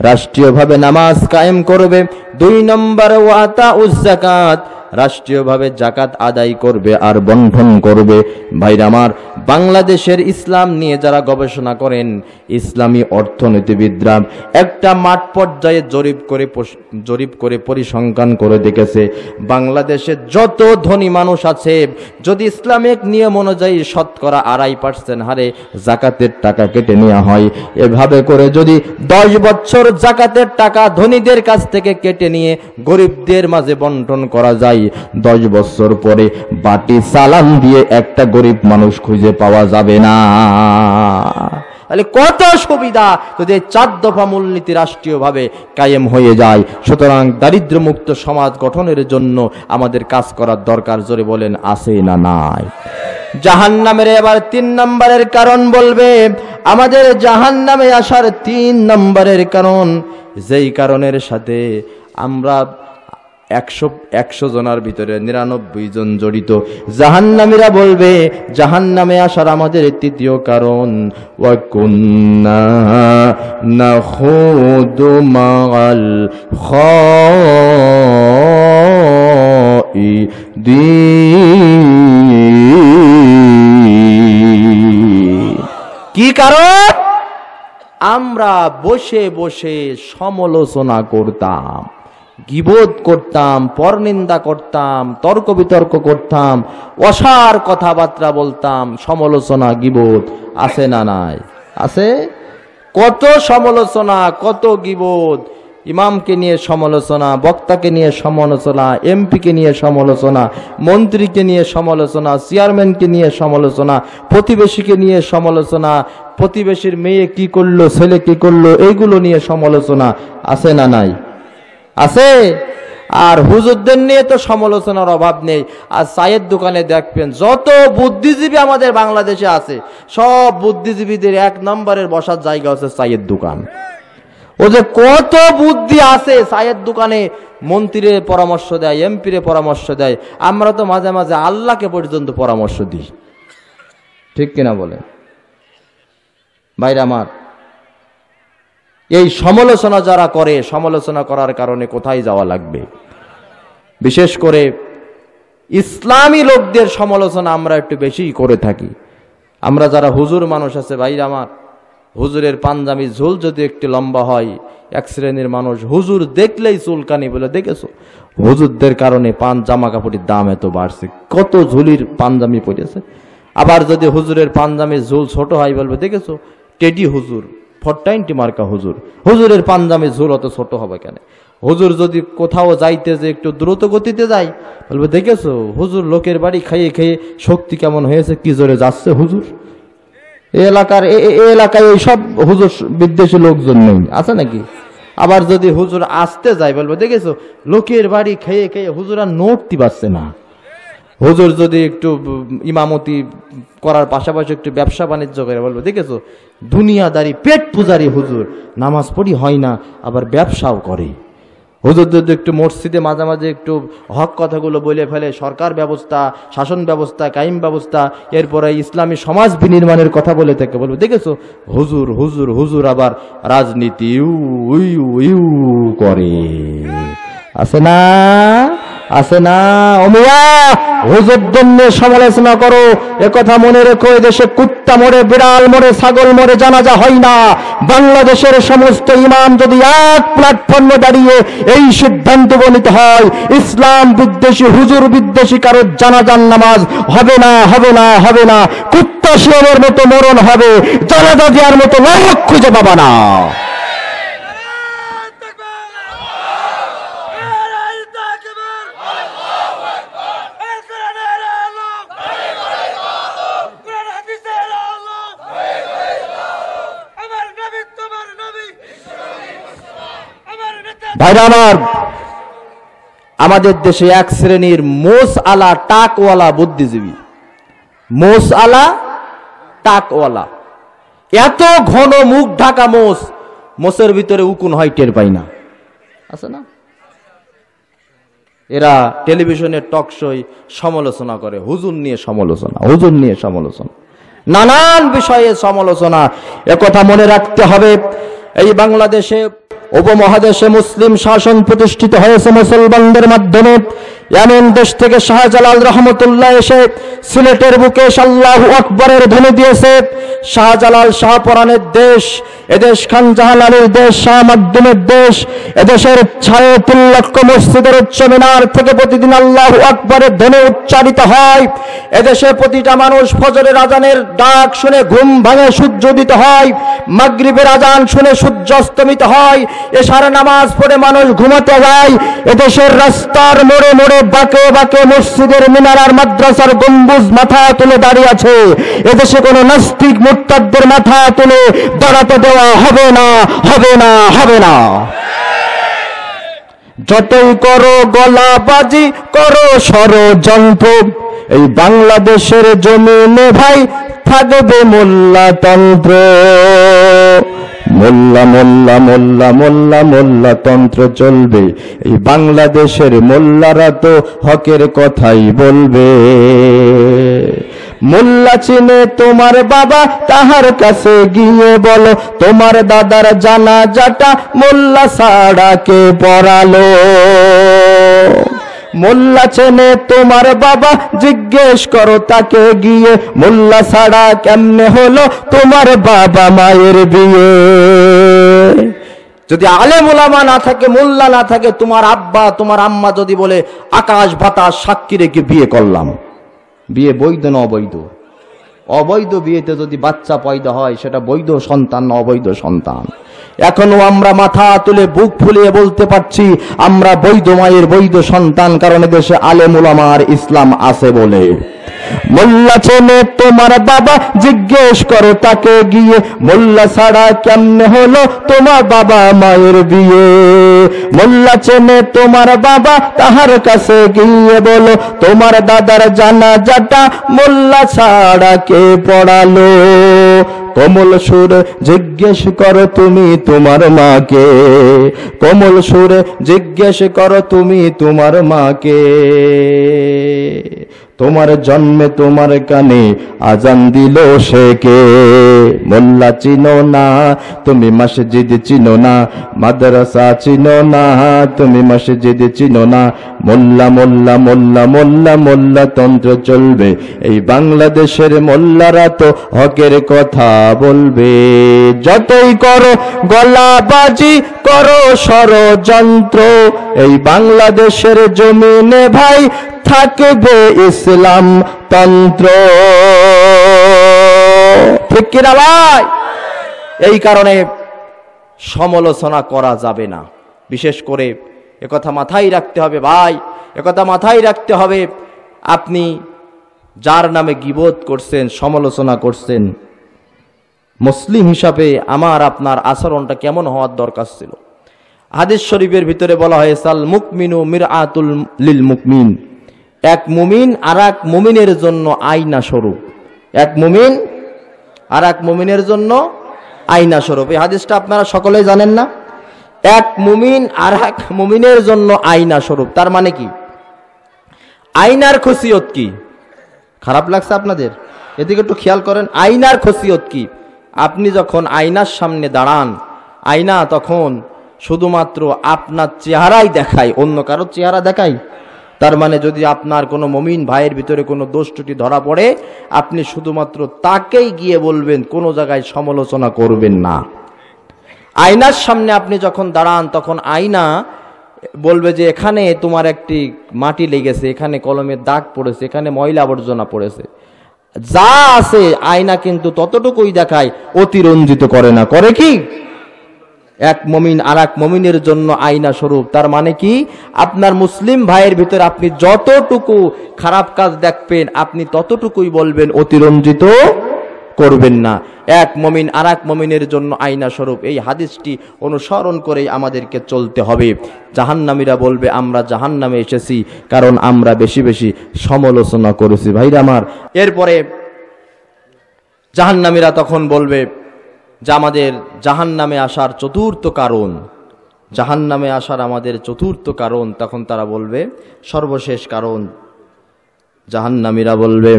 রাষ্ট্রীয়ভাবে নামাজ কায়েম করবে, 2 নম্বরে ওয়াতাউজ যাকাত, রাষ্ট্রীয়ভাবে যাকাত আদায় করবে আর বন্টন করবে। ভাইরা আমার, বাংলাদেশের ইসলাম নিয়ে যারা গবেষণা করেন, ইসলামী অর্থনীতিবিদরা একটা মাঠ পর্যায়ে জরিপ করে পরিসংখ্যান করে দেখেছে বাংলাদেশে যত ধনী মানুষ আছে যদি ইসলামিক নিয়ম অনুযায়ী শতকরা 2.5% হারে যাকাতের টাকা কেটে নেওয়া হয়, এভাবে করে যদি 10 বছর যাকাতের টাকা ধনীদের কাছ থেকে কেটে নিয়ে গরিবদের মাঝে বন্টন করা যায়, 10 বছর পরে বাটি সালাম দিয়ে একটা গরিব মানুষ খুঁজে পাওয়া যাবে না। তাহলে কত সুবিধা যদি 4 দফা মূলনীতি রাষ্ট্রীয়ভাবে কায়েম হয়ে যায়। সুতরাং দারিদ্র্যমুক্ত সমাজ গঠনের জন্য আমাদের কাজ করার দরকার, জোরে বলেন আছে না নাই? জাহান্নামের এবার 3 নম্বরের কারণ বলবে, আমাদের জাহান্নামে আসার 3 নম্বরের কারণ, যেই কারণের সাথে আমরা 100 জনের ভিতরে 99 জন জড়িত। জাহান্নামীরা বলবে জাহান্নামে আসার আমাদের 3য় কারণ, ওয়া কুন্না নাখুদু মাআল খাইদিন। কি কারণ? আমরা বসে বসে সমালোচনা করতাম, গীবত করতাম, পরনিন্দা করতাম, তর্ক বিতর্ক করতাম, অসার কথাবার্তা বলতাম। সমালোচনা গীবত আছে না নাই? আছে। কত সমালোচনা, কত গীবত, ইমামকে নিয়ে সমালোচনা, বক্তাকে নিয়ে সমালোচনা, এমপিকে নিয়ে সমালোচনা, মন্ত্রীকে নিয়ে সমালোচনা, চেয়ারম্যানকে নিয়ে সমালোচনা, প্রতিবেশীকে নিয়ে সমালোচনা, প্রতিবেশীর মেয়ে কি করলো, ছেলে কি করলো, এইগুলো নিয়ে সমালোচনা আছে না নাই? আছে। আর হুজুরদের নিয়ে তো সমালোচনার অভাব নেই। আর চায়ের দোকানে দেখবেন যত বুদ্ধিজীবী আমাদের বাংলাদেশে আছে, সব বুদ্ধিজীবীদের 1 নম্বরের বসার জায়গা হচ্ছে চায়ের দোকান। ও যে কত বুদ্ধি আছে চায়ের দোকানে, মন্ত্রীর পরামর্শ দেয়, এমপির পরামর্শ দেয়। আমরা তো মাঝে মাঝে আল্লাহকে পর্যন্ত পরামর্শ দিই, ঠিক কিনা বলে? ভাইরা আমার, এই সমালোচনা যারা করে, সমালোচনা করার কারণে কোথায় যাওয়া লাগবে? বিশেষ করে ইসলামী লোকদের সমালোচনা আমরা একটু বেশি করে থাকি। আমরা যারা হুজুর মানুষ আছে, ভাইরা আমার, হুজুরের পাঞ্জাবি ঝুল যদি একটু লম্বা হয়, 1 শ্রেণীর মানুষ হুজুর দেখলেই চুলকানি বলে, দেখেছো হুজুরদের কারণে জামা কাপড়ের দাম এত বাড়ছে, কত ঝুলির পাঞ্জাবি পড়েছে। আবার যদি হুজুরের পাঞ্জাবির ঝুল ছোট হয়, বলবে দেখেছো টেডি হুজুর, 490 মার্কা হুজুর, হুজুরের পাঞ্জাবির ঝুল অত ছোট হবে কেন? হুজুর যদি কোথাও যাইতে যে একটু দ্রুত গতিতে যায়, বলবে দেখেছো হুজুর লোকের বাড়ি খাইয়ে খেয়ে শক্তি কেমন হয়েছে, কি জোরে যাচ্ছে হুজুর। এই এলাকায় এই সব হুজুর বিদ্বেষী লোকজন নেই, আছে নাকি? আবার যদি হুজুর আসতে যায়, বলবে দেখেছো লোকের বাড়ি খেয়ে খেয়ে হুজুর আর নড়তে পারছে না। হুজুর যদি একটু ইমামতি করার পাশাপাশি একটু ব্যবসা বাণিজ্য করে, বলবো দেখেছো দুনিয়াদারি পেট পূজারি হুজুর, নামাজ পড়ি হয় না আবার ব্যবসাও করে। হুজুর যদি একটু মসজিদে মাঝে মাঝে একটু হক কথাগুলো বলে ফেলে, সরকার ব্যবস্থা, শাসন ব্যবস্থা, কায়েম ব্যবস্থা, এরপরে ইসলামী সমাজ বিনির্মাণের কথা বলে থাকে, বলবো দেখেছো হুজুর হুজুর হুজুর আবার রাজনীতি ইউ ইউ ইউ করে, আছে না? আছে না? ওমিয়া হুজুরদের নিয়ে সমালোচনা করো, একথা মনে রেখো, এদেশে কুত্তা মরে, বিড়াল মরে, ছাগল মরে, জানাজা হয় না। বাংলাদেশের সমস্ত ইমাম যদি এক প্ল্যাটফর্মে দাঁড়িয়ে এই সিদ্ধান্ত উপনীত হয়, ইসলাম বিদ্বেষী, হুজুর বিদ্বেষী কারো জানাজার নামাজ হবে না, হবে না, হবে না। কুত্তা শিয়ালের মতো মরণ হবে, জানাজা দেওয়ার মতো লোক খুঁজে পাবা না। ভাইরা আমার, আমাদের দেশে এক শ্রেণীর মোস আলা টাকওয়ালা বুদ্ধিজীবী, মোস আলা টাকওয়ালা, এত ঘন মুখ ঢাকা মোস, মোসের ভিতরে উকুন হয় টের পাই না, আছে না? এরা টেলিভিশনের টক শোয় সমালোচনা করে, হুজুর নিয়ে সমালোচনা, হুজুর নিয়ে সমালোচনা, নানান বিষয়ে সমালোচনা। একথা মনে রাখতে হবে, এই বাংলাদেশে উপমহাদেশে মুসলিম শাসন প্রতিষ্ঠিত হয়েছে মুসলমানদের মাধ্যমে। এমন দেশ থেকে শাহজালাল রহমতুল্লাহ এসে সিলেটের বুকে আল্লাহু আকবরের ধ্বনি দিয়েছে। শাহজালাল শাহপরানের দেশ, এদেশ খান জাহান আলীর দেশ, শাহ মাকদুমের দেশ। এদেশের ৩ লক্ষ মসজিদের উচ্চ মিনার থেকে প্রতিদিন আল্লাহু আকবরের ধ্বনি উচ্চারিত হয়। এদেশে প্রতিটা মানুষ ফজরের আজানের ডাক শুনে ঘুম ভাঙে, সূর্য উদিত হয়। মাগরিবের আজান শুনে সূর্য অস্তমিত হয়। এশার নামাজ পড়ে মানুষ ঘুমাতে যায়। এদেশের রাস্তার মোড়ে মোড়ে, বাঁকে বাঁকে মসজিদের মিনার আর মাদ্রাসার গম্বুজ মাথা তুলে দাঁড়িয়ে আছে। এদেশে কোনো নাস্তিক মুরতাদদের মাথা তুলে দাঁড়াতে দেওয়া হবে না, হবে না, হবে না। যতই করো গলাবাজি, করো ষড়যন্ত্র, এই বাংলাদেশের জমিনে ভাই থাকবে মোল্লাতন্ত্র। মোল্লা মোল্লা মোল্লা মোল্লা মোল্লা তন্ত্র চলবে, এই বাংলাদেশের মোল্লারা তো হকের কথাই বলবে। মোল্লা চিনে তোমার বাবা, তাহার কাছে গিয়ে বলো, তোমার দাদার জানাজাটা মোল্লা ছাড়া কে পড়ালো। মোল্লা চেনে তোমার বাবা, জিজ্ঞেস করো তাকে গিয়ে, মোল্লা ছাড়া কেমনে হলো তোমার বাবা মায়ের বিয়ে। যদি আলেম ওলামা না থাকে, মোল্লা না থাকে, তোমার আব্বা তোমার আম্মা যদি বলে আকাশ বাতাস সাক্ষী রেখে বিয়ে করলাম, বিয়ে বৈধ না অবৈধ? অবৈধ বিয়েতে যদি বাচ্চা পয়দা হয়, সেটা বৈধ সন্তান না অবৈধ সন্তান? এখনো আমরা মাথা তুলে বুক ফুলিয়ে বলতে পারছি আমরা বৈধ মায়ের বৈধ সন্তান, কারণ দেশে আলেম উলামার ইসলাম আছে বলে। মোল্লা চেনে তোমার বাবা, জিজ্ঞেস করো তাকে গিয়ে, মোল্লা ছাড়া কেমনে হলো তোমার বাবা মায়ের বিয়ে। মোল্লা চেনে তোমার বাবা, তাহার কাছে গিয়ে বলো, তোমার দাদার জানাজাটা মোল্লা ছাড়া কে পড়ালো। কোমল সুরে জিজ্ঞেস করো তুমি তোমার মাকে, কোমল সুরে জিজ্ঞেস করো তুমি তোমার মাকে। তোমার জন্মে তোমার কানে আজান দিল সে কে। মোল্লা চিনো না তুমি, মসজিদ চিনো না, মাদ্রাসা চিনো না তুমি, মসজিদ চিনো না। মোল্লা মোল্লা মোল্লা মোল্লা মোল্লা তন্ত্র চলবে, এই বাংলাদেশের মোল্লারা তো হকের কথা বলবে। যতই করো গলাবাজি, করো ষড়যন্ত্র, এই বাংলাদেশের জমিনে ভাই থাকবে ইসলাম তন্ত্র। ঠিক কিনা ভাই? এই কারণে সমালোচনা করা যাবে না। বিশেষ করে একথা মাথায় রাখতে হবে ভাই, একথা মাথায় রাখতে হবে, আপনি যার নামে গীবত করছেন, সমালোচনা করছেন, মুসলিম হিসাবে আমার আপনার আচরণটা কেমন হওয়ার দরকার ছিল। হাদিস শরীফের ভিতরে বলা হয়েছে, আল মুকমিনু মিরআতুল লিল মুকমিন, এক মুমিন আর এক মুমিনের জন্য আয়না স্বরূপ। এক মুমিন আর এক মুমিনের জন্য আয়না স্বরূপ। এই হাদিসটা আপনারা সকলেই জানেন না? এক মুমিন আর এক মুমিনের জন্য আয়না স্বরূপ। তার মানে কি? আয়নার খসিয়ত কি? খারাপ লাগছে আপনাদের? এদিকে একটু খেয়াল করেন। আয়নার খসিয়ত কি? আপনি যখন আয়নার সামনে দাঁড়ান, আয়না তখন শুধুমাত্র আপনার চেহারাই দেখায়, অন্য কারো চেহারা দেখায়? তার মানে যদি আপনার কোনো মুমিন ভাইয়ের ভিতরে কোনো দোষ ত্রুটি ধরা পড়ে, আপনি শুধুমাত্র তাকেই গিয়ে বলবেন, কোনো জায়গায় সমালোচনা করবেন না। আয়নার সামনে আপনি যখন দাঁড়ান, তখন আয়না বলবে যে এখানে তোমার একটি মাটি লেগেছে, এখানে কলমের দাগ পড়েছে, এখানে ময়লা আবর্জনা পড়েছে, যা আছে আয়না কিন্তু ততটুকুই দেখায়, অতিরঞ্জিত করে না। করে কি? এক মুমিন আর এক মুমিনের জন্য আয়না স্বরূপ। তার মানে কি, আপনার মুসলিম ভাইয়ের ভিতরে আপনি যতটুকু খারাপ কাজ দেখবেন, আপনি ততটুকুই বলবেন, অতিরঞ্জিত করবেন না। এক মুমিন আর এক মুমিনের জন্য আয়না স্বরূপ। এই হাদিসটি অনুসরণ করেই আমাদেরকে চলতে হবে। জাহান্নামীরা বলবে আমরা জাহান্নামে এসেছি কারণ আমরা বেশি বেশি সমালোচনা করেছি। ভাইরা আমার, এরপরে জাহান্নামীরা তখন বলবে যে আমাদের জাহান্নামে আসার চতুর্থ কারণ, জাহান্নামে আসার আমাদের চতুর্থ কারণ। তখন তারা বলবে, সর্বশেষ কারণ, জাহান্নামীরা বলবে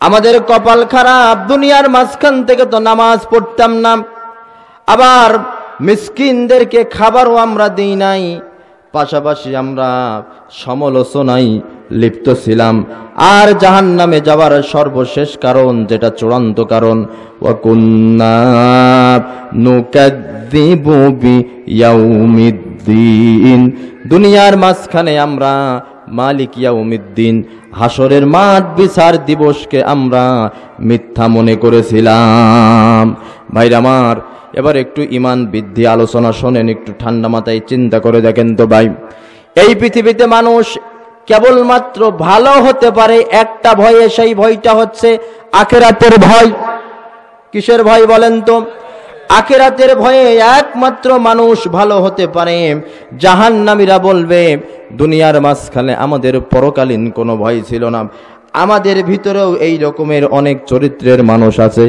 আমাদের কপাল খারাপ, দুনিয়ার মাঝখান থেকে তো নামাজ পড়তাম না, আবার মিসকিনদেরকে খাবারও আমরা দিই নাই, পাশাপাশি আমরা সমালোচনায় লিপ্ত ছিলাম। আর জাহান্নামে যাওয়ার সর্বশেষ কারণ, যেটা চূড়ান্ত কারণ, ওয়া কুন্না নুকাযযিবু বিয়াউমিদ্দিন, দুনিয়ার মাঝখানে আমরা মালিক ইয়াউমিদ্দিন, হাসরের মাঠ বিচার দিবসকে আমরা মিথ্যা মনে করেছিলাম। ভাইরা আমার, এবার একটু ইমান বৃদ্ধি আলোচনা শোনেন, একটু ঠান্ডা মাথায় চিন্তা করে দেখেন তো ভাই। এই পৃথিবীতে মানুষ কেবলমাত্র ভালো হতে পারে একটা ভয়ে, সেই ভয়টা হচ্ছে আখিরাতের ভয়। কিসের ভয় বলেন তো? আখিরাতের ভয়ে একমাত্র মানুষ ভালো হতে পারে। জাহান্নামীরা বলবে দুনিয়ার মাঝখানে আমাদের পরকালীন কোনো ভয় ছিল না। আমাদের ভিতরেও এই রকমের অনেক চরিত্রের মানুষ আছে,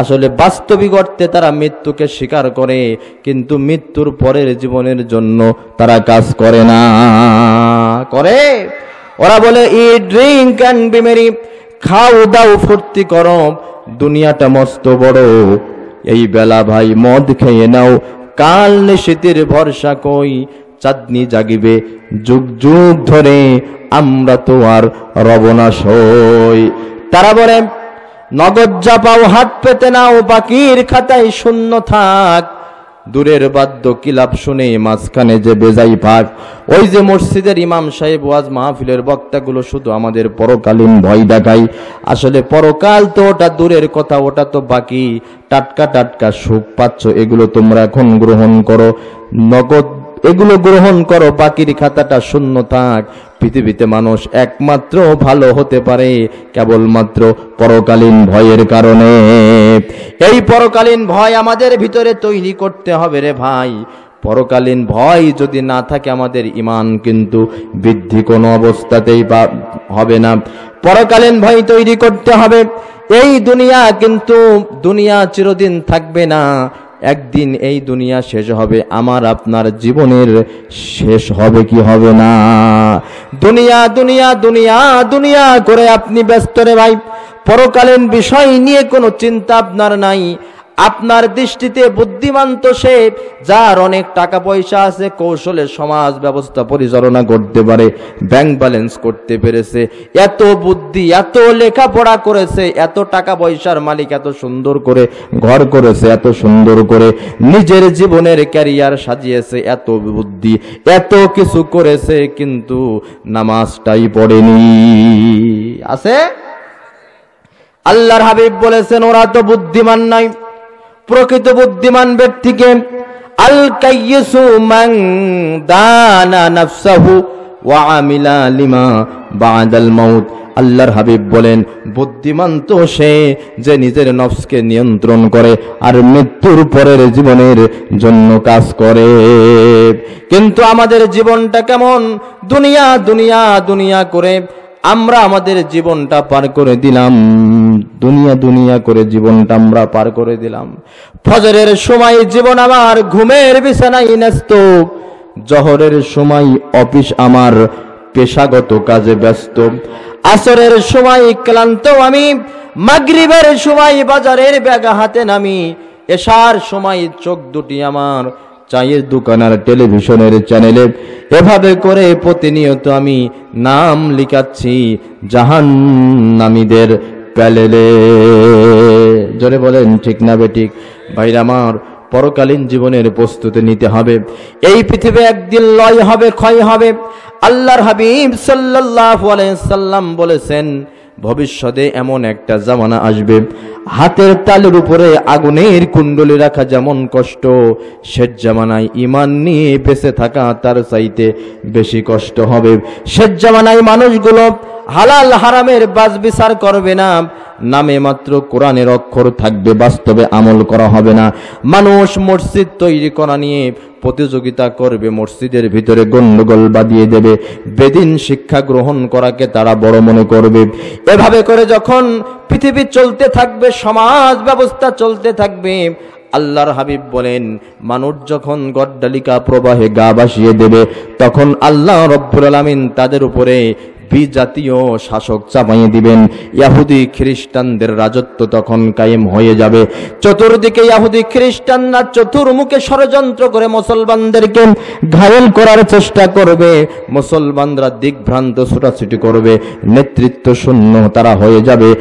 আসলে বাস্তবিক অর্থে তারা মৃত্যুকে স্বীকার করে, কিন্তু মৃত্যুর পরের জীবনের জন্য তারা কাজ করে না। করে, ওরা বলে ইট ড্রিঙ্ক অ্যান্ড বি মেরি, খাও দাও ফুর্তি করো, দুনিয়াটা মস্ত বড়, এই বেলা ভাই মদ খেয়ে নাও, কাল নিশীথের ভরসা কই, চাঁদনি জাগিবে যুগ যুগ ধরে, আমরা তো আর রব না সই। তারা বলে নগদ যা পাও হাত পেতে নাও, বাকির খাতায় শূন্য থাক, দূরের বাদ্য কিলাপ শুনে মাঝখানে যে বেজাই ভাগ। ওই যে মসজিদের ইমাম সাহেব ওয়াজ মাহফিলের বক্তাগুলো শুধু আমাদের পরকালীন ভয় দেখায়, আসলে পরকাল তো ওটা দূরের কথা, ওটা তো বাকি। টাটকা টাটকা সুখ পাচ্ছ, এগুলো তোমরা এখন গ্রহণ করো, নগদ এগুলো গ্রহণ করো, বাকির খাতাটা শূন্য থাক। পৃথিবীতে মানুষ একমাত্র ভালো হতে পারে কেবলমাত্র পরকালীন ভয়ের কারণে। এই পরকালীন ভয় আমাদের ভিতরে তৈরি করতে হবে রে ভাই। পরকালীন ভয় যদি না থাকে, আমাদের ঈমান কিন্তু বৃদ্ধি কোনো অবস্থাতেই হবে না। পরকালীন ভয় তৈরি করতে হবে। এই দুনিয়া কিন্তু দুনিয়া চিরদিন থাকবে না, একদিন এই দুনিয়া শেষ হবে। আমার আপনার জীবনের শেষ হবে কি হবে না? দুনিয়া দুনিয়া দুনিয়া দুনিয়া করে আপনি ব্যস্ত রে ভাই, পরকালীন বিষয় নিয়ে কোনো চিন্তা আপনার নাই। আপনার দৃষ্টিতে বুদ্ধিমান তো সে যার অনেক টাকা পয়সা আছে, কৌশলে সমাজ ব্যবস্থা পরিচালনা করতে পারে, ব্যাংক ব্যালেন্স করতে পেরেছে, এত বুদ্ধি, এত লেখাপড়া করেছে, এত টাকা পয়সার মালিক, এত সুন্দর করে ঘর করেছে, এত সুন্দর করে নিজের জীবনের ক্যারিয়ার সাজিয়েছে, এত বুদ্ধি, এত কিছু করেছে, কিন্তু নামাজটাই পড়েনি। আছে? আল্লাহর হাবিব বলেছেন ওরা তো বুদ্ধিমান নাই। প্রকৃত বুদ্ধিমান ব্যক্তিকে আল কাইয়িসু মান দানা নাফসাহু ওয়া আমিলা লিমা বাদাল মাউত। আল্লাহর হাবিব বলেন বুদ্ধিমান তো সে যে নিজের নফসকে নিয়ন্ত্রণ করে আর মৃত্যুর পরের জীবনের জন্য কাজ করে। কিন্তু আমাদের জীবনটা কেমন? দুনিয়া দুনিয়া দুনিয়া করে আমরা আমাদের জীবনটা পার করে দিলাম, দুনিয়া দুনিয়া করে জীবনটা আমরা পার করে দিলাম। ফজরের সময় জীবন আমার ঘুমের বিছানায় ন্যস্ত, জোহরের সময় অফিস আমার পেশাগত কাজে ব্যস্ত, আসরের সময় ক্লান্ত আমি, মাগরিবের সময় বাজারের ব্যাগা হাতে নামি, এশার সময় চোখ দুটি আমার চায়ের দোকান আর টেলিভিশনের চ্যানেলে। এভাবে করে প্রতিনিয়ত আমি নাম লিখাচ্ছি জাহান্নামীদের প্যালেলে। জোরে বলেন ঠিক না বেঠিক? ভাইরা আমার, পরকালীন জীবনের প্রস্তুতি নিতে হবে। এই পৃথিবী একদিন লয় হবে, ক্ষয় হবে। আল্লাহর হাবিব সাল্লাল্লাহু আলাইহি সাল্লাম বলেছেন, ভবিষ্যতে এমন একটা জামানা আসবে, হাতের তালুর উপরে আগুনের কুণ্ডলি রাখা যেমন কষ্ট, শেষ জামানায় ঈমান নিয়ে বেঁচে থাকা তার চাইতে বেশি কষ্ট হবে। শেষ জামানায় মানুষগুলো হালাল হারামের বাছবিচার করবে না, নামে মাত্র কোরআনের অক্ষর থাকবে, বাস্তবে আমল করা হবে না। মানুষ মসজিদ তৈরি করা নিয়ে প্রতিযোগিতা করবে, মসজিদের ভিতরে গন্ডগোল বাঁধিয়ে দেবে, বেদিন শিক্ষা গ্রহণ করাকে তারা বড় মনে করবে। এভাবে করে যখন পৃথিবী চলতে থাকবে, সমাজ ব্যবস্থা চলতে থাকবে, আল্লাহর হাবিব বলেন, মানুষ যখন গড্ডালিকা প্রবাহে গা ভাসিয়ে দেবে, তখন আল্লাহ রব্বুল আলামিন তাদের উপরে বিজাতীয় শাসক চাপাইয়ে দিবেন। ইহুদি খ্রিস্টানদের রাজত্ব তখন কায়েম হয়ে যাবে। চতুর্দিকে ইহুদি খ্রিস্টানরা চতুর্মুখে ষড়যন্ত্র করে মুসলমানদেরকে ঘায়েল করার চেষ্টা করবে, মুসলমানরা দিকভ্রান্ত ছুটাছুটি করবে, নেতৃত্ব শূন্য তারা হয়ে যাবে।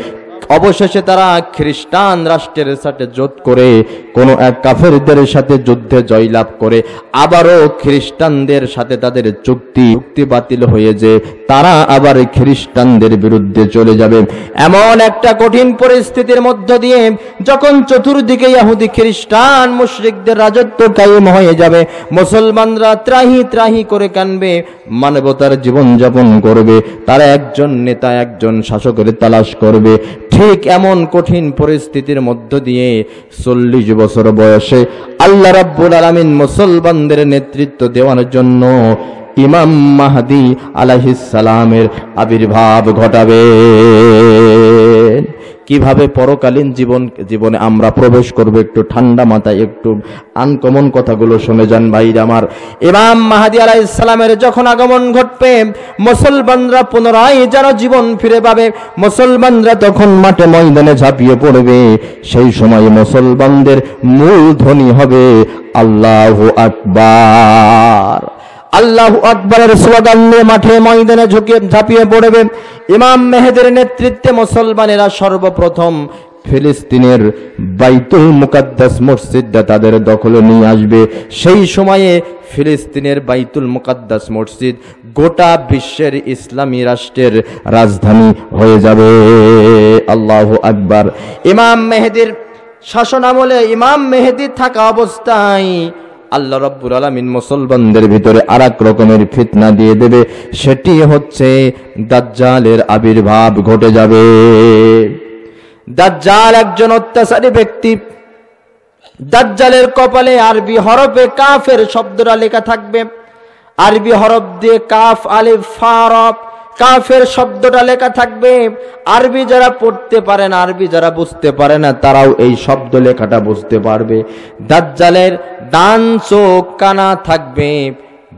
অবশেষে তারা খ্রিস্টান রাষ্ট্রের সাথে জোট করে কোন এক কাফেরদের সাথে যুদ্ধে জয়লাভ করে আবারও খ্রিস্টানদের সাথে তাদের চুক্তি বাতিল হয়ে যে তারা আবার খ্রিস্টানদের বিরুদ্ধে চলে যাবে। এমন একটা কঠিন পরিস্থিতির মধ্য দিয়ে যখন চতুর্দিকে ইহুদি খ্রিস্টান মুশরিকদের রাজত্ব কায়েম হয়ে যাবে, মুসলমানরা ত্রাহি ত্রাহি করে কানবে, মানবতার জীবন যাপন করবে, তারা একজন নেতা একজন শাসকের তালাশ করবে। ঠিক এমন কঠিন পরিস্থিতির মধ্য দিয়ে 40 বছর বয়সে আল্লাহ রাব্বুল আলামিন মুসলমানদের নেতৃত্ব দেওয়ার জন্য ইমাম মাহদী আলাইহিস সালামের আবির্ভাব ঘটাবে। কিভাবে পরকালীন জীবনে আমরা প্রবেশ করব, একটু ঠান্ডা মাথায় একটু আনকমন কথাগুলো শুনে যান ভাইরা আমার। ইমাম মাহদী আলাইহিস সালামের যখন আগমন ঘটবে, মুসলমানরা পুনরায় যেন জীবন ফিরে পাবে, মুসলমানরা তখন মাঠে ময়দানে ঝাঁপিয়ে পড়বে। সেই সময় মুসলমানদের মূল ধ্বনি হবে আল্লাহু আকবার। আল্লাহু আকবারের স্লোগান নিয়ে মাঠে ময়দানে ঝাঁপিয়ে পড়বে। ইমাম মেহেদীর নেতৃত্বে মুসলমানেরা সর্বপ্রথম ফিলিস্তিনের বাইতুল মুকাদ্দাস মসজিদটা তাদের দখলে নিয়ে আসবে। সেই সময়ে ফিলিস্তিনের বাইতুল মুকাদ্দাস মসজিদ গোটা বিশ্বের ইসলামী রাষ্ট্রের রাজধানী হয়ে যাবে। আল্লাহু আকবার। ইমাম মেহেদীর শাসনামলে, ইমাম মেহেদী থাকা অবস্থায় আল্লাহ রাব্বুল আলামিন মুসলমানদের ভিতরে আরেক রকমের ফিতনা দিয়ে দেবে, সেটি হচ্ছে দাজ্জালের আবির্ভাব ঘটে যাবে। দাজ্জাল একজন অত্যাচারী ব্যক্তি। দাজ্জালের কপালে আরবি হরফে কাফের শব্দটা লেখা থাকবে। আরবি হরফ দিয়ে কাফ আলিফ ফা রা, কাফের শব্দটা লেখা থাকবে। আরবি যারা পড়তে পারে না, আরবি যারা বুঝতে পারে না, তারাও এই শব্দ লেখাটা বুঝতে পারবে। দাজ্জালের ডান চোখ কানা থাকবে,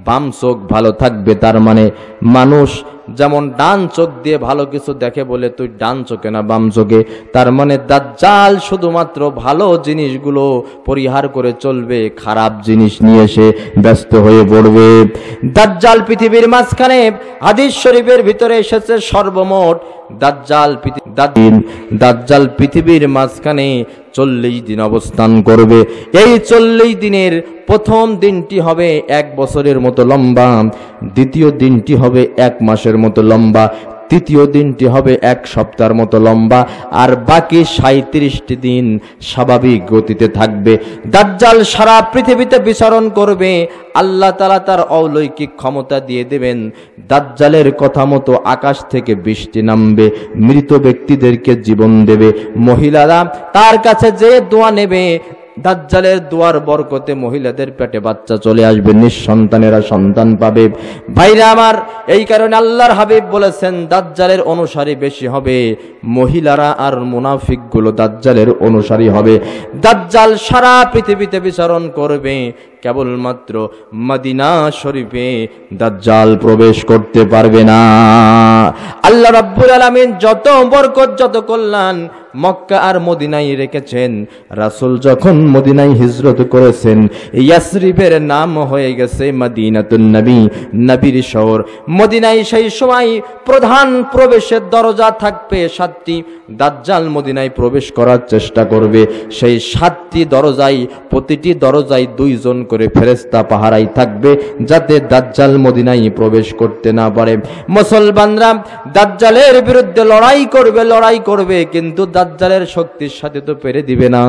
বাম চোখ ভালো থাকবে। তার মানে মানুষ যেমন ডান চোখ দিয়ে ভালো কিছু দেখে বলে তুই ডান চোখে না বাম চোখে, তার মানে দাজ্জাল শুধুমাত্র ভালো জিনিসগুলো পরিহার করে চলবে, খারাপ জিনিস নিয়ে এসে ব্যস্ত হয়ে পড়বে। দাজ্জাল পৃথিবীর মাঝখানে হাদিস শরীফের ভিতরে এসেছে সর্বমোট দাজ্জাল পৃথিবীর মাঝখানে 40 দিন অবস্থান করবে। এই 40 দিনের প্রথম দিনটি হবে 1 বছরের মতো লম্বা, দ্বিতীয় দিনটি হবে 1 মাসের মতো লম্বা, তৃতীয় দিনটি হবে 1 সপ্তাহের মতো লম্বা, আর বাকি 37টি দিন স্বাভাবিক গতিতে থাকবে। দাজ্জাল সারা পৃথিবীতে বিচরণ করবে। আল্লাহ তাআলা তার অলৌকিক ক্ষমতা দিয়ে দেবেন। দাজ্জালের কথা মতো আকাশ থেকে বৃষ্টি নামবে, মৃত ব্যক্তিদেরকে জীবন দেবে। মহিলারা তার কাছে যে দোয়া নেবে, দাজ্জালের দোয়ার বরকতে মহিলাদের পেটে বাচ্চা চলে আসবে, নিঃসন্তানেরা সন্তান পাবে। ভাইরা আমার, এই কারণে আল্লাহর হাবিব বলেছেন দাজ্জালের অনুসারী বেশি হবে, মহিলারা আর মুনাফিকগুলো দাজ্জালের অনুসারী হবে। দাজ্জাল সারা পৃথিবীতে বিচরণ করবে, কেবলমাত্র মদিনা শরীফে দাজ্জাল প্রবেশ করতে পারবে না। আল্লাহ রাব্বুল আলামিন যত বরকত যত কল্যাণ মক্কা আর মদিনায় রেখেছেন। রাসূল যখন মদিনায় হিজরত করেছেন, ইয়াসরিবের নাম হয়ে গেছে মদিনাতুন নবী, নবীর শহর। মদিনায় সেই সময় প্রধান প্রবেশের দরজা থাকবে 7টি। দাজ্জাল মদিনায় প্রবেশ করার চেষ্টা করবে, সেই 7টি দরজায় প্রতিটি দরজায় 2 জন করে ফেরেশতা পাহারায় থাকবে, যাতে দাজ্জাল মদিনায় প্রবেশ করতে না পারে। মুসলমানরা দাজ্জালের বিরুদ্ধে লড়াই করবে, কিন্তু দাজ্জালের শক্তির সাথে তো পেরে দিবে না।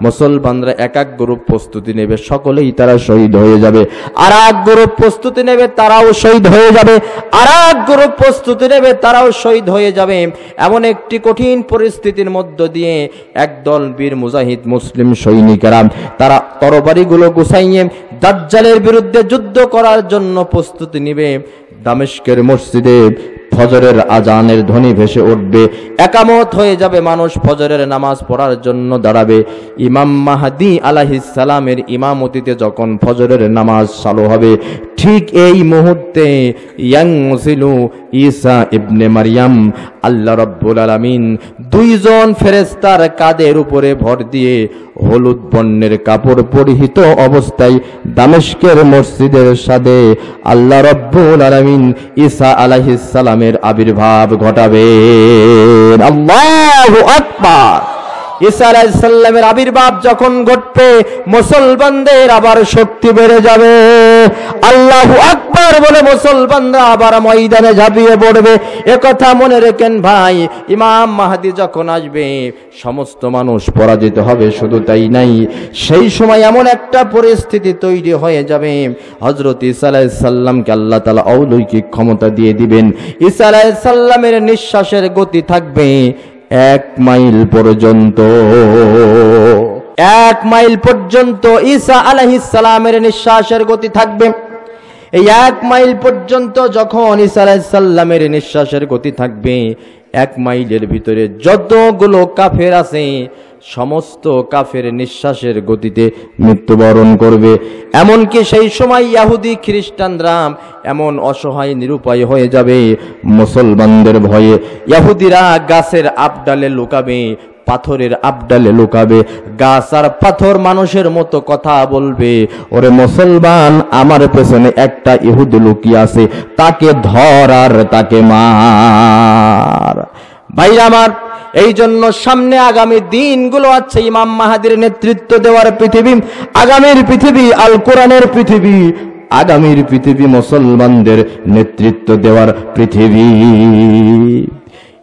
মুসলমানরা এক গ্রুপ প্রস্তুতি নেবে, সকলেই তারা শহীদ হয়ে যাবে। আর এক গ্রুপ প্রস্তুতি নেবে, তারাও শহীদ হয়ে যাবে। আর এক গ্রুপ প্রস্তুতি নেবে, তারাও শহীদ হয়ে যাবে। এমন একটি কঠিন পরিস্থিতির মধ্য দিয়ে একদল বীর মুজাহিদ মুসলিম সৈনিকেরা তারা তরবারিগুলো গুছাইয়ে দাজ্জালের বিরুদ্ধে যুদ্ধ করার জন্য প্রস্তুতি নেবে। দামেস্কের মসজিদে ফজরের আজানের ধ্বনি ভেসে উঠবে, একামত হয়ে যাবে, মানুষ ফজরের নামাজ পড়ার জন্য দাঁড়াবে। ইমাম মাহদী আলাইহিস সালামের ইমামতিতে যখন ফজরের নামাজ চালু হবে, ঠিক এই মুহূর্তে ইয়ানজিলু ঈসা ইবনে মারইয়াম, আল্লাহ রাব্বুল আলামিন 2 জন ফেরেশতার কাঁধের উপরে ভর দিয়ে হলুদ বর্ণের কাপড় পরিহিত অবস্থায় দামেস্কের মসজিদের সাথে আল্লাহ রাব্বুল আলামিন ঈসা আলাইহিস সালামের আবির্ভাব ঘটাবেন। আল্লাহু আকবার। ঈসা আলাইহিস সালামের আবির্ভাব যখন ঘটবে, মুসলমানদের আবার শক্তি বেড়ে যাবে। আল্লাহু আকবার বলে মুসলমানরা আবার ময়দানে ঝাঁপিয়ে পড়বে। একথা মনে রাখেন ভাই, ইমাম মাহদী যখন আসবে সমস্ত মানুষ পরাজিত হবে। শুধু তাই নাই, সেই সময় এমন একটা পরিস্থিতি তৈরি হয়ে যাবে, হযরত ঈসা আলাইহিস সালামকে আল্লাহ তাআলা অলৌকিক ক্ষমতা দিয়ে দিবেন। ঈসা আলাইহিস সালামের নিঃশ্বাসের গতি থাকবে 1 মাইল পর্যন্ত। 1 মাইল পর্যন্ত ঈসা আলাইহিস সালামের নিঃশ্বাসের গতি থাকবে। এই 1 মাইল পর্যন্ত যখন ঈসা আলাইহিস সালামের নিঃশ্বাসের গতি থাকবে, 1 মাইলের ভিতরে যতগুলো কাফের আছে সমস্ত কাফের নিঃশ্বাসের গতিতে মৃত্যুবরণ করবে। এমনকি সেই সময় ইহুদি খ্রিস্টানরা এমন অসহায় নিরুপায় হয়ে যাবে মুসলমানদের ভয়ে। ইহুদিরা গাছের আবডালে লুকাবে, পাথরের আবডালে লুকাবে। গাছ আর পাথর মানুষের মতো কথা বলবে, ওরে মুসলমান, আমার পেছনে একটা ইহুদি লুকিয়ে আছে, তাকে ধর আর তাকে মার। ভাইরা আমার, এই জন্য সামনে আগামী দিনগুলো আছে ইমাম মাহদীর নেতৃত্ব দেওয়ার পৃথিবী, আগামীর পৃথিবী আল কোরআনের পৃথিবী, আগামীর পৃথিবী মুসলমানদের নেতৃত্ব দেওয়ার পৃথিবী।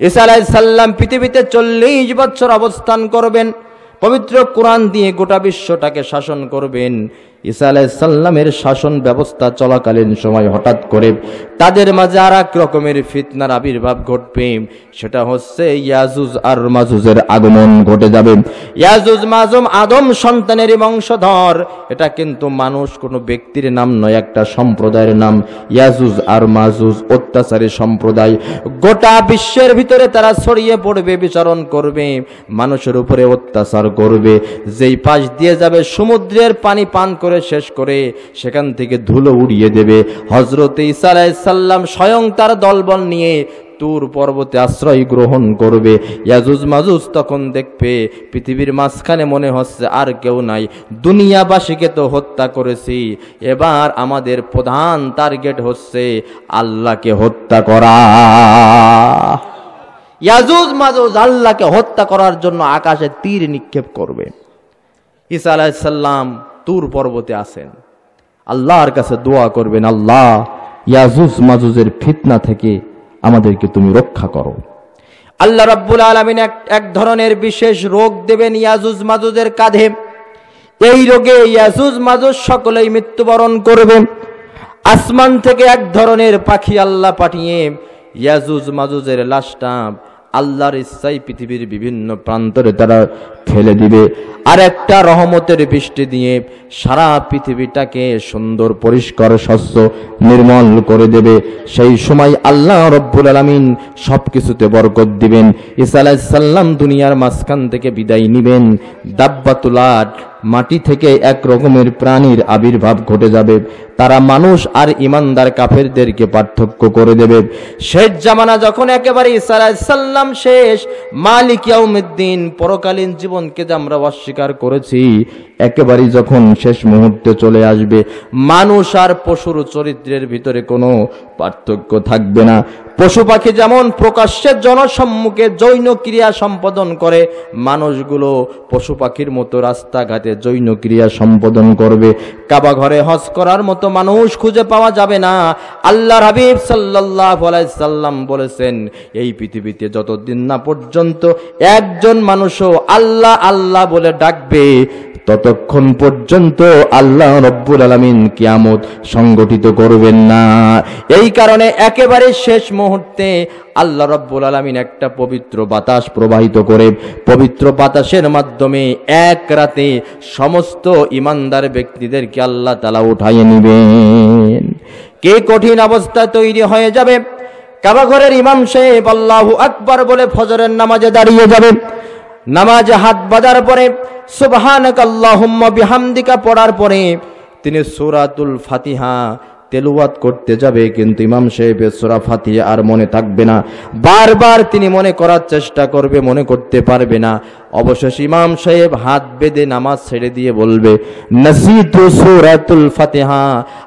ঈসা আলাইহিস সালাম পৃথিবীতে 40 বছর অবস্থান করবেন, পবিত্র কোরআন দিয়ে গোটা বিশ্বটাকে শাসন করবেন। ঈসা আলাইহিস সালামের শাসন ব্যবস্থা চলাকালীন সময় হঠাৎ করে তাদের মাঝে আর এক রকমের ফিতনার আবির্ভাব ঘটবে। সেটা হচ্ছে ইয়াজুজ আর মাজুজের আগমন ঘটে যাবে। ইয়াজুজ মাজুজ আদম সন্তানের বংশধর। এটা কিন্তু মানুষ, কোনো ব্যক্তির নাম নয়, একটা সম্প্রদায়ের নাম। ইয়াজুজ আর মাজুজ অত্যাচারী সম্প্রদায়, গোটা বিশ্বের ভিতরে তারা ছড়িয়ে পড়বে, বিচরণ করবে, মানুষের উপরে অত্যাচার করবে। যেই পাশ দিয়ে যাবে সমুদ্রের পানি পান করে শেষ করে সেখান থেকে ধুলো উড়িয়ে দেবে। হযরত ঈসা আলাইহিস সালাম স্বয়ং তার দলবল নিয়ে তুর পর্বতে আশ্রয় গ্রহণ করবে। ইয়াজুজ মাজুজ তখন দেখবে পৃথিবীর মাঝখানে মনে হচ্ছে আর কেউ নাই, দুনিয়াবাসীকে তো হত্যা করেছি, এবার আমাদের প্রধান টার্গেট হচ্ছে আল্লাহকে হত্যা করা। ইয়াজুজ মাজুজ আল্লাহকে হত্যা করার জন্য আকাশে তীর নিক্ষেপ করবে। ঈসা আলাইহিস সালাম তুর পর্বতে আছেন, আল্লাহর কাছে দোয়া করবেন, আল্লাহ, ইয়াজুজ মাজুজের ফিতনা থেকে আমাদেরকে তুমি রক্ষা করো। আল্লাহ রাব্বুল আলামিন এক ধরনের বিশেষ রোগ দেবেন ইয়াজুজ মাজুজের কাঁধে। এই রোগে ইয়াজুজ মাজুজ সকলেই মৃত্যুবরণ করবে। আসমান থেকে এক ধরনের পাখি আল্লাহ পাঠিয়ে ইয়াজুজ মাজুজের লাশটা আল্লাহর ইচ্ছায় পৃথিবীর বিভিন্ন প্রান্তরে তারা ফেলে দিবে। আর একটা রহমতের বৃষ্টি দিয়ে সারা পৃথিবীটাকে সুন্দর পরিষ্কার স্বচ্ছ নির্মল করে দেবে। সেই সময় আল্লাহ রব্বুল আলামিন সবকিছুতে বরকত দিবেন। ঈসা আলাইহিস সালাম দুনিয়ার মাঝখান থেকে বিদায় নিবেন। দাব্বাতুল আদ মাটি থেকে এক রকমের প্রাণীর আবির্ভাব ঘটে যাবে। তারা মানুষ আর ইমানদার কাফেরদেরকে পার্থক্য করে দেবে। শেষ জামানা যখন একেবারে ঈসা আলাইহিস সালাম শেষ, মালিক ইয়াউমিদ্দিন, পরকালীন জীবনকে যে আমরা অস্বীকার করেছি, একেবারে যখন শেষ মুহূর্তে চলে আসবে, মানুষ আর পশুর চরিত্রের ভিতরে কোনো পার্থক্য থাকবে না। পশু পাখি যেমন প্রকাশ্যে জনসম্মুখে যৌন ক্রিয়া সম্পাদন করে, মানুষগুলো পশু পাখির মতো রাস্তাঘাটে যৌন ক্রিয়া সম্পাদন করবে। কাবা ঘরে হজ করার মতো মানুষ খুঁজে পাওয়া যাবে না। আল্লাহর হাবিব সাল্লাল্লাহু আলাইহি সাল্লাম বলেছেন, এই পৃথিবীতে যতদিন না পর্যন্ত একজন মানুষও আল্লাহ আল্লাহ বলে ডাকবে, ততক্ষণ পর্যন্ত আল্লাহ রব্বুল আলামিন কিয়ামত সংগঠিত করবেন না। এই কারণে একেবারে শেষ মুহূর্তে আল্লাহ রব্বুল আলামিন একটা পবিত্র বাতাস প্রবাহিত করে, পবিত্র বাতাসের মাধ্যমে এক রাতে সমস্ত ইমানদার ব্যক্তিদেরকে আল্লাহ তাআলা উঠাইয়ে নেবেন। কে কঠিন অবস্থা তৈরি হয়ে যাবে। কাবা ঘরের ইমাম সাহেব আল্লাহু আকবার বলে ফজরের নামাজে দাঁড়িয়ে যাবে। নামাজে হাত বাঁধার পরে সুবহানাকাল্লাহুম্মা বিহামদিকা পড়ার পরে তিনি সূরাতুল ফাতিহা তেলাওয়াত করতে যাবে, কিন্তু ইমাম সাহেবের সূরা ফাতিহা আর মনে থাকবে না। বারবার তিনি মনে করার চেষ্টা করবে, মনে করতে পারবে না। অবশেষে ইমাম সাহেব হাত বেঁধে নামাজ ছেড়ে দিয়ে বলবে, নাসিতু সূরাতুল ফাতিহা,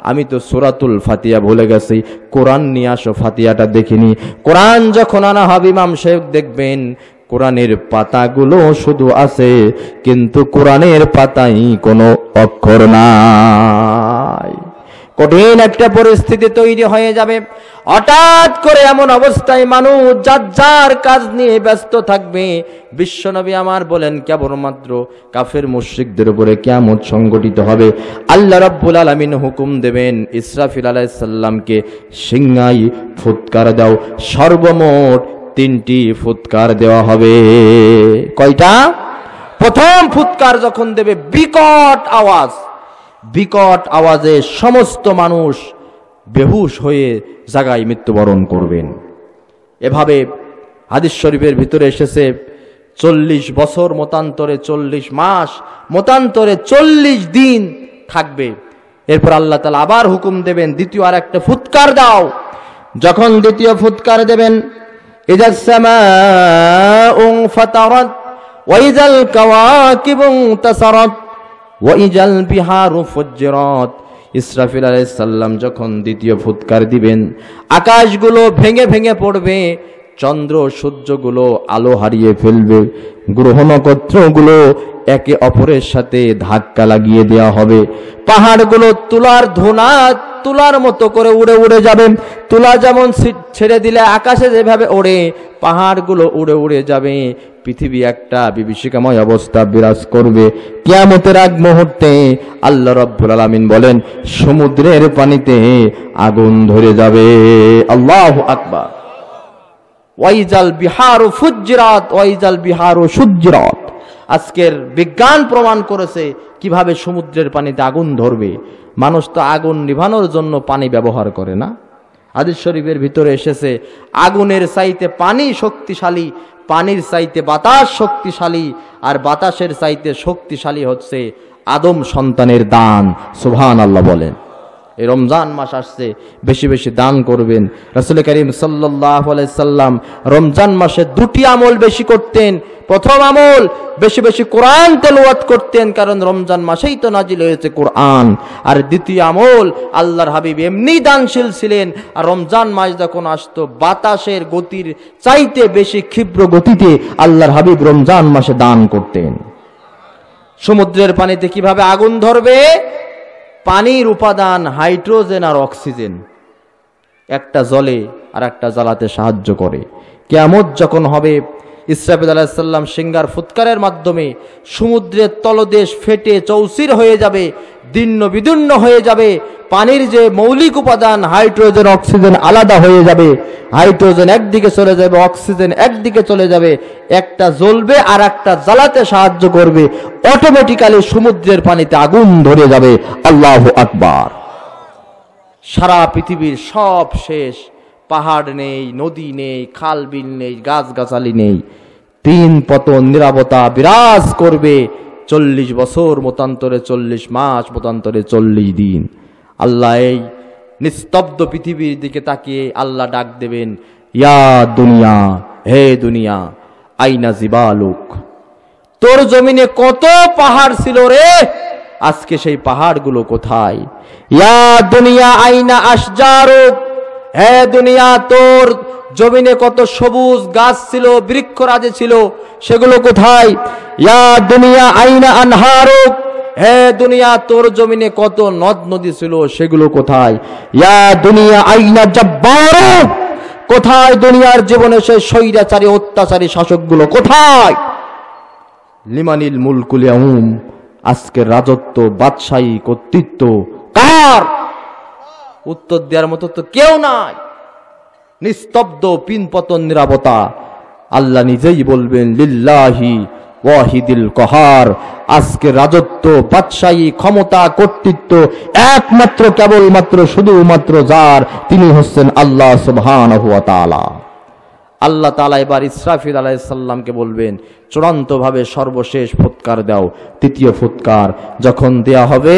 আমি তো সূরাতুল ফাতিহা ভুলে গেছি, কোরআন নিয়ে আসো, ফাতিহাটা দেখিনি। কোরআন যখন আনা হবে, ইমাম সাহেব দেখবেন কোরআনের পাতাগুলো শুধু আছে, কিন্তু কোরআনের পাতায় কোনো অক্ষর নাই। কঠিন একটা পরিস্থিতি তৈরি হয়ে যাবে। হঠাৎ করে এমন অবস্থায় মানুষ যার যার কাজ নিয়ে ব্যস্ত থাকবে। বিশ্বনবী আমার বলেন, কেবলমাত্র কাফের মুশরিকদের উপরে কিয়ামত সংগঠিত হবে। আল্লাহ রাব্বুল আলামিন হুকুম দেবেন, ইসরাফিল আলাইহিস সালামকে সিংহায় ফুৎকার দাও। সর্বমোট 3টি ফুৎকার দেওয়া হবে। কয়টা? প্রথম ফুৎকার যখন দেবে, বিকট আওয়াজ, বিকট আওয়াজে সমস্ত মানুষ বেহুশ হয়ে জায়গায় মৃত্যুবরণ করবেন। এভাবে হাদিস শরীফের ভিতরে এসেছে 40 বছর মতান্তরে 40 মাস মতান্তরে 40 দিন থাকবে। এরপর আল্লাহ তাআলা আবার হুকুম দেবেন, দ্বিতীয় আর একটা ফুৎকার দাও। যখন দ্বিতীয় ফুৎকার দেবেন, ইযাস সামাউ ফাতারাত ওয়া ইযাল কাওয়াকিবু তাসারাত ওয়া ইযাল বিহারু ফুজ্জিরাত। ইসরাফিল আলাইহিস সালাম যখন দ্বিতীয় ফুৎকার দিবেন, আকাশগুলো ভেঙে ভেঙে পড়বে, চন্দ্র সূর্যগুলো আলো হারিয়ে ফেলবে, গ্রহ নক্ষত্রগুলো একে অপরের সাথে ধাক্কা লাগিয়ে দেওয়া হবে, পাহাড়গুলো তুলার মতো করে উড়ে উড়ে যাবে। তুলা যেমন ছেড়ে দিলে আকাশে যেভাবে ওড়ে, পাহাড়গুলো উড়ে উড়ে যাবে। পৃথিবী একটা বিভীষিকাময় অবস্থা বিরাজ করবে। কিয়ামতের আগ মুহূর্তে আল্লাহ রাব্বুল আলামিন বলেন, সমুদ্রের পানিতে আগুন ধরে যাবে। আল্লাহু আকবার। ওয়াইজাল বিহারু ফুজ্জিরাত ওয়াইজাল বিহারু সুজ্জিরাত। আজকের বিজ্ঞান প্রমাণ করেছে কিভাবে সমুদ্রের পানিতে আগুন ধরবে। মানুষ তো আগুন নিভানোর জন্য পানি ব্যবহার করে না। হাদিস শরীফের ভিতরে এসেছে, আগুনের চাইতে পানি শক্তিশালী, পানির চাইতে বাতাস শক্তিশালী, আর বাতাসের চাইতে শক্তিশালী হচ্ছে আদম সন্তানের দান। সুবহানাল্লাহ বলেন। এই রমজান মাস আসছে, বেশি বেশি দান করবেন। রাসূল করিম সাল্লাল্লাহু আলাইহি সাল্লাম রমজান মাসে 2টি আমল বেশি করতেন। প্রথম আমল, বেশি বেশি কোরআন তেলাওয়াত করতেন, কারণ রমজান মাসেই তো নাজিল হয়েছে কোরআন। আর দ্বিতীয় আমল, আল্লাহর হাবিব এমনি দানশীল ছিলেন, আর রমজান মাস যখন আসতো বাতাসের গতির চাইতে বেশি ক্ষিপ্র গতিতে আল্লাহর হাবিব রমজান মাসে দান করতেন। সমুদ্রের পানিতে কিভাবে আগুন ধরবে? পানির উপাদান হাইড্রোজেন আর অক্সিজেন, একটা জলে আর একটা জ্বালাতে সাহায্য করে। কিয়ামত যখন হবে, ইসরাফিল আলাইহিস সালাম সিংহার ফুৎকারের মাধ্যমে সমুদ্রের তলদেশ ফেটে চৌচির হয়ে যাবে, দীর্ণ বিদীর্ণ হয়ে যাবে। পানির যে মৌলিক উপাদান হাইড্রোজেন অক্সিজেন আলাদা হয়ে যাবে। হাইড্রোজেন একদিকে চলে যাবে, অক্সিজেন একদিকে চলে যাবে। একটা জ্বলবে আর একটা জ্বালাতে সাহায্য করবে। অটোমেটিক্যালি সমুদ্রের পানিতে আগুন ধরে যাবে। আল্লাহু আকবার। সারা পৃথিবীর সব শেষ, পাহাড় নেই, নদী নেই, খাল বিল নেই, গাছগাছালি নেই। 3 পতন নীরবতা বিরাজ করবে। 40 বছর মতান্তরে 40 মাস মতান্তরে 40 দিন। আল্লাহ এই নিস্তব্ধ পৃথিবীর দিকে তাকিয়ে আল্লাহ ডাক দেবেন, ইয়া দুনিয়া, হে দুনিয়া, আইনা জিবালুক, তোর জমিনে কত পাহাড় ছিল রে, আজকে সেই পাহাড়গুলো কোথায়? ইয়া দুনিয়া আইনা আশজারুক, হে দুনিয়া, তোর জমিনে কত সবুজ গাছ ছিল, বৃক্ষরাজি ছিল, সেগুলো কোথায়? ইয়া দুনিয়া আইনা আনহারুক, হে দুনিয়া, তোর জমিনে কত নদ নদী ছিল, সেগুলো কোথায়? ইয়া দুনিয়া আইনা জাব্বারুক, কোথায় দুনিয়ার জীবনে সেই স্বৈরাচারী অত্যাচারী শাসকগুলো কোথায়? লিমানিল মুলকুল ইয়াউম, আজকের রাজত্ব, বাদশাহী, কর্তৃত্ব কার? উত্তর দেওয়ার মতো তো কেউ নাই। নিস্তব্ধ, পিনপতন, নীরবতা। আল্লাহ নিজেই বলবেন, লিল্লাহি ওয়াহিদিল কহার, আজকে রাজত্ব, বাদশাহী, ক্ষমতা, কর্তৃত্ব একমাত্র, কেবলমাত্র, শুধুমাত্র যার, তিনি হচ্ছেন আল্লাহ সুবহানাহু ওয়া তাআলা। আল্লাহ তাআলা এবার ইসরাফিল আলাইহিস সালামকে বলবেন, চূড়ান্তভাবে সর্বশেষ ফুৎকার দাও। তৃতীয় ফুৎকার যখন দেয়া হবে,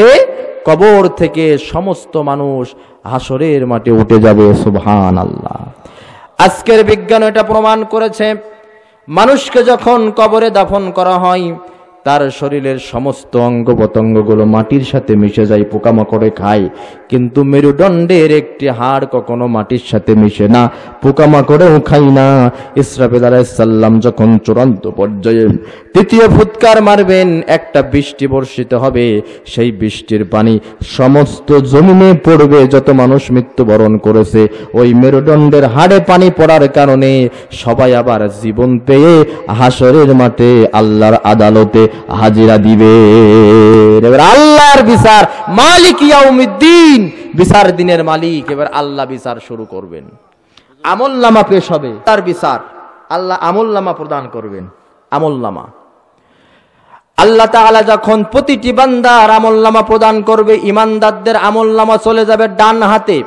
কবর থেকে সমস্ত মানুষ হাসরের মাঠে উঠে যাবে। সুবহানাল্লাহ। আজকের বিজ্ঞান এটা প্রমাণ করেছে, মানুষকে যখন কবরে দাফন করা হয়, তার শরীরের সমস্ত অঙ্গ প্রত্যঙ্গগুলো মাটির সাথে মিশে যায়, পোকামাকড়ে খায়, কিন্তু মেরুদণ্ডের একটি হাড় কখনো মাটির সাথে মিশে না, পোকামাকড়েও খায় না। ইসরাফিল আলাইহিস সালাম যখন চূড়ান্ত পর্যায়ে তৃতীয় ফুৎকার মারবেন, একটা বৃষ্টি বর্ষিত হবে, সেই বৃষ্টির পানি সমস্ত জমিনে পড়বে। যত মানুষ মৃত্যুবরণ করেছে, ওই মেরুদণ্ডের হাড়ে পানি পড়ার কারণে সবাই আবার জীবন পেয়ে হাসরের মাঠে আল্লাহর আদালতে হাজিরা দিবে। এবার আল্লাহর বিচার, মালিক ইয়াউমিদ্দিন, বিচার দিনের মালিক, এবার আল্লাহ বিচার শুরু করবেন। আমলনামা পেশ হবে, তার বিচার, আল্লাহ আমলনামা প্রদান করবেন। আমলনামা আল্লাহ তাআলা যখন প্রতিটি বান্দার আমলনামা প্রদান করবে, ইমানদারদের আমলনামা চলে যাবে ডান হাতে,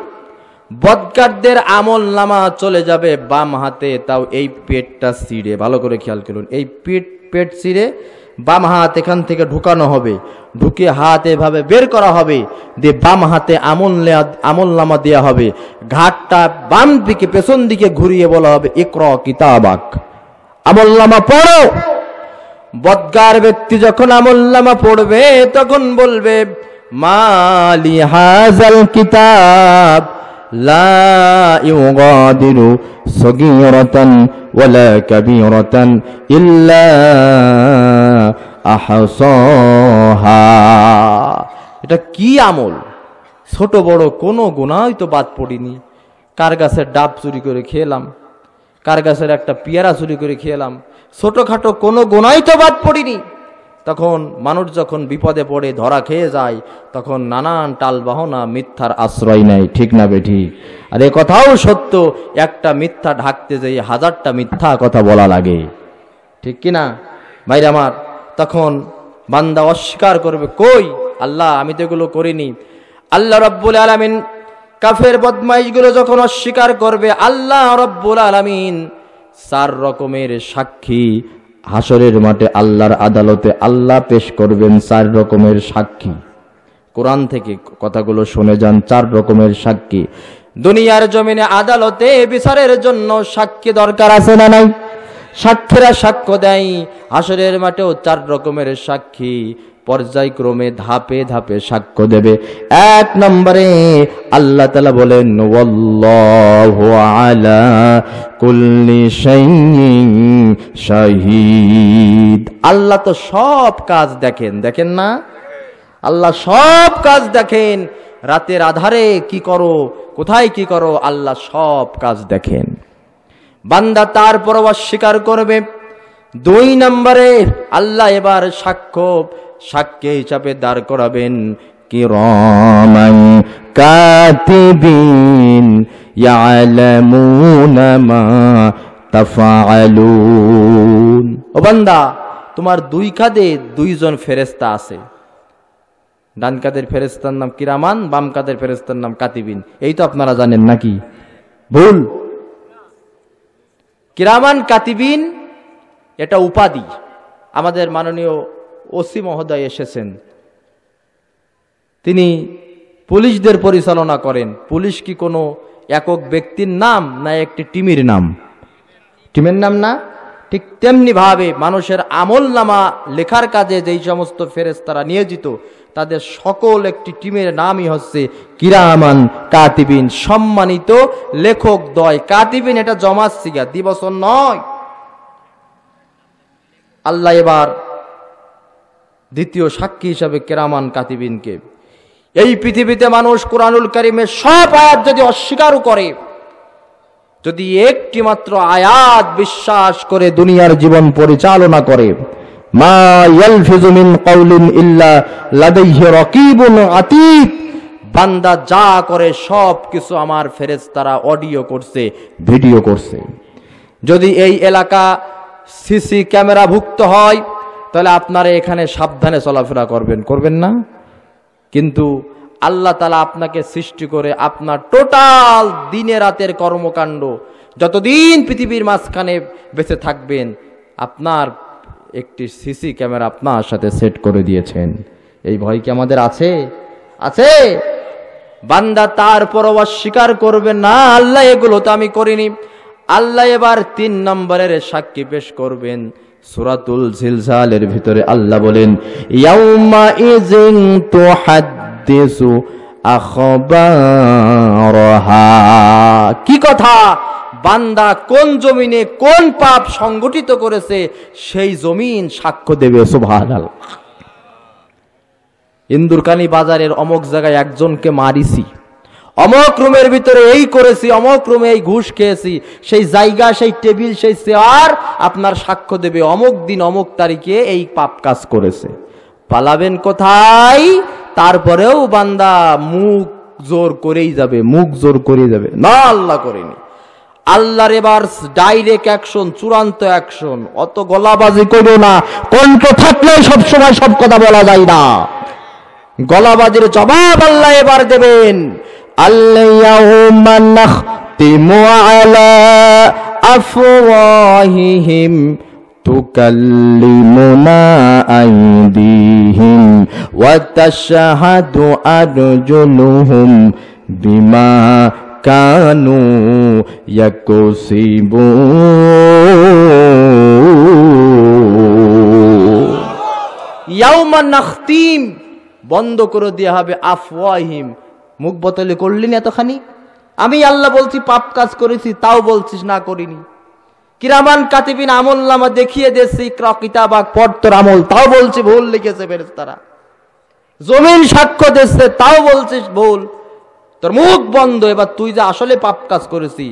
বদকারদের আমলনামা চলে যাবে বাম হাতে। তাও এই পেটটা ছিঁড়ে, ভালো করে খেয়াল করুন, এই পেট ছিঁড়ে বাম হাত এখান থেকে ঢুকানো হবে, ঢুকে হাত এভাবে বের করা হবে, দিয়ে বাম হাতে আমলনামা দেয়া হবে। ঘাটটা বাম দিকে, পেছন দিকে ঘুরিয়ে বলা হবে, ইকরা কিতাবাক, আমলনামা পড়ো। বদকার ব্যক্তি যখন আমলনামা পড়বে, তখন বলবে, মালি হাযাল কিতাব লা ইউগাদিরু সগীরাতান ওয়ালা কাবীরাতান ইল্লা আহসাহা। এটা কি আমল? ছোট বড় কোনো গুনাহই তো বাদ পড়িনি। কার গাছের ডাব চুরি করে খেলাম, কার গাছের একটা পেয়ারা চুরি করে খেলাম, ছোটখাটো কোনো গুনাহই তো বাদ পড়িনি। তখন মানুষ যখন বিপদে পড়ে, ধরা খেয়ে যায়, তখন নানান টালবাহনা, মিথ্যার আশ্রয় নেয়, ঠিক না বেঠিক? আর এ কথাও সত্য, একটা মিথ্যা ঢাকতে যেয়ে 1000টা মিথ্যা কথা বলা লাগে, ঠিক কিনা ভাইরা আমার? তখন বান্দা অস্বীকার করবে, কই আল্লাহ, আমি তো এগুলো করিনি। আল্লাহ রাব্বুল আলামিন কাফের বদমাইশগুলো যখন অস্বীকার করবে, আল্লাহ রাব্বুল আলামিন 4 রকমের সাক্ষী হাসরের মাঠে আল্লাহর আদালতে আল্লাহ পেশ করবেন। 4 রকমের সাক্ষী, কোরআন থেকে কথাগুলো শুনে যান। 4 রকমের সাক্ষী। দুনিয়ার জমিনে আদালতে বিচারের জন্য সাক্ষী দরকার আছে না নাই? সাক্ষীরা সাক্ষ্য দেয়, হাসরের মাঠেও 4 রকমের সাক্ষী পর্যায়ক্রমে ধাপে ধাপে সাক্ষ্য দেবে। 1 নম্বরে আল্লাহ তাআলা বলেন, ওয়াল্লাহু আলা কুল্লি শাইইন শাহীদ। আল্লাহ তো সব কাজ দেখেন, দেখেন না? আল্লাহ সব কাজ দেখেন। রাতের আধারে কি করো, কোথায় কি করো, আল্লাহ সব কাজ দেখেন। বান্দা তারপর অস্বীকার করবে। 2 নম্বরে আল্লাহ এবার সাক্ষ্য হিসাবে দাঁড় করাবেন কিরামান কাতিবিন ইয়ালামুনা মা তাফআলুন। ও বান্দা, তোমার 2 কাঁধে 2 জন ফেরেশতা আছে। ডান কাঁধের ফেরেশতার নাম কিরামান, বাম কাঁধের ফেরেশতার নাম কাতিবিন। এই তো আপনারা জানেন নাকি? ভুল। কিরামান কাতিবিন এটা উপাধি। আমাদের মাননীয় ওসি মহোদয় এসেছেন, তিনি পুলিশদের পরিচালনা করেন। পুলিশ কি কোনো একক ব্যক্তির নাম না একটি টিমের নাম? টিমের নাম না? ঠিক তেমনি ভাবে মানুষের আমলনামা লেখার কাজে যেই সমস্ত ফেরেশতারা নিয়োজিত, তাদের সকল একটি টিমের নামই হচ্ছে কিরামান কাতিবিন, সম্মানিত লেখক দ্বয়। কাতিবিন এটা জমাত সিগা, দিবসন নয়। আল্লাহ এবার দ্বিতীয় সাক্ষী হিসাবে কিরামান কাতিবিনকে, এই পৃথিবীতে মানুষ কুরআনুল কারীমের সব আয়াত যদি অস্বীকারও করে, যদি একটি মাত্র আয়াত বিশ্বাস করে দুনিয়ার জীবন পরিচালনা করে, মা ইয়ালফিজু মিন কাউলিন ইল্লা লাদাইহি রাকিবুন আতীদ, বান্দা যা করে সব কিছু আমার ফেরেশতারা অডিও করছে, ভিডিও করছে। যদি এই এলাকা সিসি ক্যামেরা ভুক্ত হয়, তাহলে আপনারা এখানে সাবধানে চলাফেরা করবেন না? কিন্তু আল্লাহ তাআলা আপনাকে সৃষ্টি করে আপনার টোটাল দিনে রাতের কর্মকাণ্ড, যতদিন পৃথিবীর মাঝখানে বেঁচে থাকবেন, আপনার একটি সিসি ক্যামেরা আপনার সাথে সেট করে দিয়েছেন। এই ভয় কি আমাদের আছে? আছে? বান্দা তারপরও অস্বীকার করবে না, আল্লাহ এগুলো তো আমি করিনি। আল্লাহ এবার 3 নম্বরের সাক্ষী পেশ করবেন। সূরাতুল জিলজালের ভিতরে আল্লাহ বলেন, ইয়াউমা ইযিন তুহাদ্দিসু আখবারহা। কি কথা? বান্দা কোন জমিনে কোন পাপ সংগঠিত করেছে সেই জমিন সাক্ষ্য দেবে। সুবহানাল্লাহ। ইন্দুরকানী বাজারের অমুক জায়গায় একজনকে মারিছি, অমুক রুমের ভিতরে এই করেছি, অমুক রুমে এই ঘুষ খেয়েছি, সেই জায়গা, সেই টেবিল, সেই চেয়ার আপনার সাক্ষ্য দেবে অমুক দিন অমুক তারিখে এই পাপ কাজ করেছে। পালাবেন কোথায়? তারপরেও বান্দা মুখ জোর করেই যাবে, মুখ জোর করে যাবে না, আল্লাহ করেনি। আল্লাহর এবার ডাইরেক্ট অ্যাকশন, চূড়ান্ত অ্যাকশন। অত গলাবাজি করো না, কণ্ঠ থাকলে সবসময় সব কথা বলা যায় না। গলাবাজির জবাব আল্লাহ এবার দেবেন। আল-ইয়াউমা নাখতিমু আলা আফওয়াহিহিম তুকাল্লিমুনা আইদিহিম ওয়া তাশহাদু আরজুলুহুম বিমা কানু ইয়াকসিবুন। ইয়াউমা নাখতিম, বন্ধ করে দেওয়া হবে আফওয়াহিম। মুখ বতলে করলি না এতখানি? আমি আল্লাহ বলছি পাপ কাজ করেছি, তাও বলছিস না করিনি। কিরামান কাতিবিন আমলনামা দেখিয়ে দিয়েছি, ইকরা কিতাবাক, পড় তোর আমল, তাও বলছি ভুল লিখেছে ফেরেশতারা। জমিন সাক্ষ্য দিচ্ছে, তাও বলছিস ভুল। তোর মুখ বন্ধ। এবার তুই যে আসলে পাপ কাজ করেছি,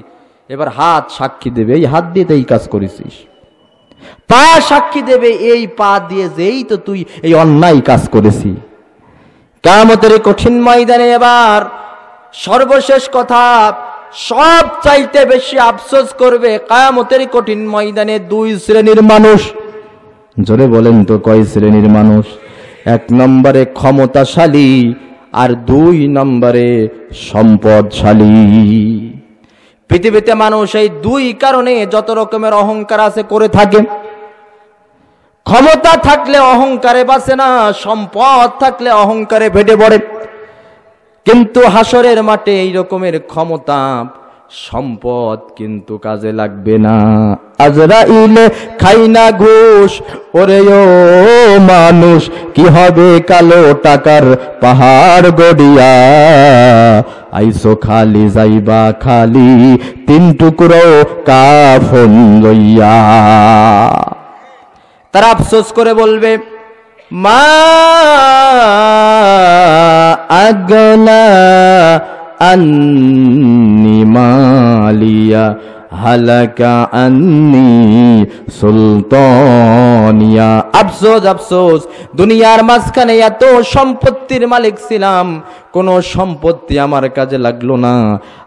এবার হাত সাক্ষী দেবে, এই হাত দিয়ে তো এই কাজ করেছিস। পা সাক্ষী দেবে, এই পা দিয়ে যেই তো তুই এই অন্যায় কাজ করেছি। কিয়ামতের কঠিন ময়দানে এবার সর্বশেষ কথা, সব চাইতে বেশি আফসোস করবে কিয়ামতের কঠিন ময়দানে 2 শ্রেণীর মানুষ। জোরে বলেন তো কয় শ্রেণীর মানুষ? 1 নম্বরে ক্ষমতাশালী, আর 2 নম্বরে সম্পদশালী। পৃথিবীতে মানুষ এই 2 কারণে যত রকমের অহংকার আছে করে থাকে। ক্ষমতা থাকলে অহংকারে বাঁচে না, সম্পদ থাকলে অহংকারে ভেটে পড়ে। কিন্তু হাসরের মাঠে এই রকমের ক্ষমতা, সম্পদ কিন্তু কাজে লাগবে না। আজরাইলে খাই না ঘুষ, ওরে ও মানুষ, কি হবে কালো টাকার পাহাড় গড়িয়া, আইসো খালি যাইবা খালি 3 টুকরো কাফন লইয়া। তারা আফসোস করে বলবে, মা আগনা আন্নি মালিয়া হালাকা আন্নি সুলতানিয়া। আফসোস আফসোস, দুনিয়ার মাঝখানে এত সম্পত্তির মালিক ছিলাম, কোনো সম্পত্তি আমার কাজে লাগলো না।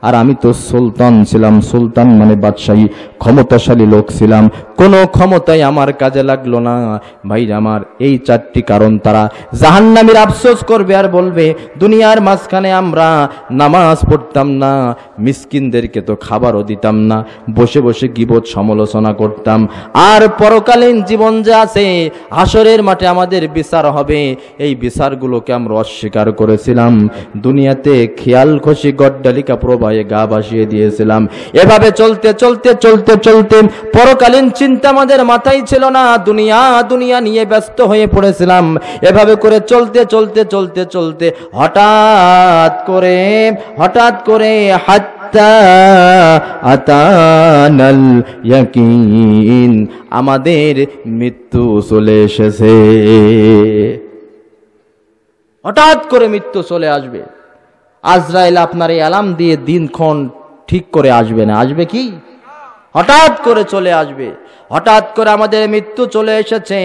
আর আমি তো সুলতান ছিলাম, সুলতান মানে বাদশাহী, ক্ষমতাশালী লোক ছিলাম, কোনো ক্ষমতাই আমার কাজে লাগলো না। ভাই আমার এই চারটি কারণ তারা জাহান্নামীর আফসোস করবে আর বলবে দুনিয়ার মাঝখানে আমরা নামাজ পড়তাম না, মিসকিনদেরকে তো খাবারও দিতাম না, বসে বসে গীবত সমালোচনা করতাম। আর পরকালীন জীবন যে আছে, হাসরের মাঠে আমাদের বিচার হবে, এই বিচারগুলোকে আমরা অস্বীকার করেছিলাম। দুনিয়াতে খেয়াল খুশি গড্ডালিকা প্রবাহে গা ভাসিয়ে দিয়েছিলাম। এভাবে চলতে চলতে চলতে চলতে পরকালীন চিন্তা আমাদের মাথায় ছিল না, দুনিয়া দুনিয়া নিয়ে ব্যস্ত হয়ে পড়েছিলাম। এভাবে করে চলতে চলতে চলতে চলতে হঠাৎ করে হাত্তা আতানাল ইয়াকিন, আমাদের মৃত্যু চলে এসেছে। হঠাৎ করে মৃত্যু চলে আসবে। আজরাইল আপনার এই অ্যালার্ম দিয়ে দিনক্ষণ ঠিক করে আসবে না, আসবে কি? হঠাৎ করে চলে আসবে। হঠাৎ করে আমাদের মৃত্যু চলে এসেছে,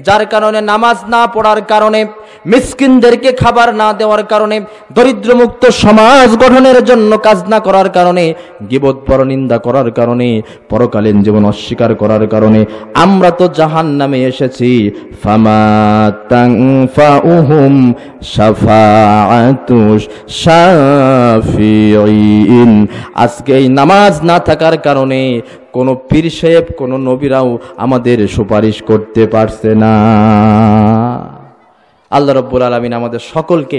যার কারণে নামাজ না পড়ার কারণে, মিসকিনদেরকে খাবার না দেওয়ার কারণে, দরিদ্রমুক্ত সমাজ গঠনের জন্য কাজ না করার কারণে, গীবত পরনিন্দা করার কারণে, পরকালীন জীবন অস্বীকার করার কারণে আমরা তো জাহান্নামে এসেছি। ফামা তানফাউহুম শাফাআতুশ শাফিঈন, আজকে এই নামাজ না থাকার কারণে কোনো পীর সাহেব, কোনো নবীরাও আমাদের সুপারিশ করতে পারছে না। আল্লাহ রাব্বুল আলামিন আমাদের সকলকে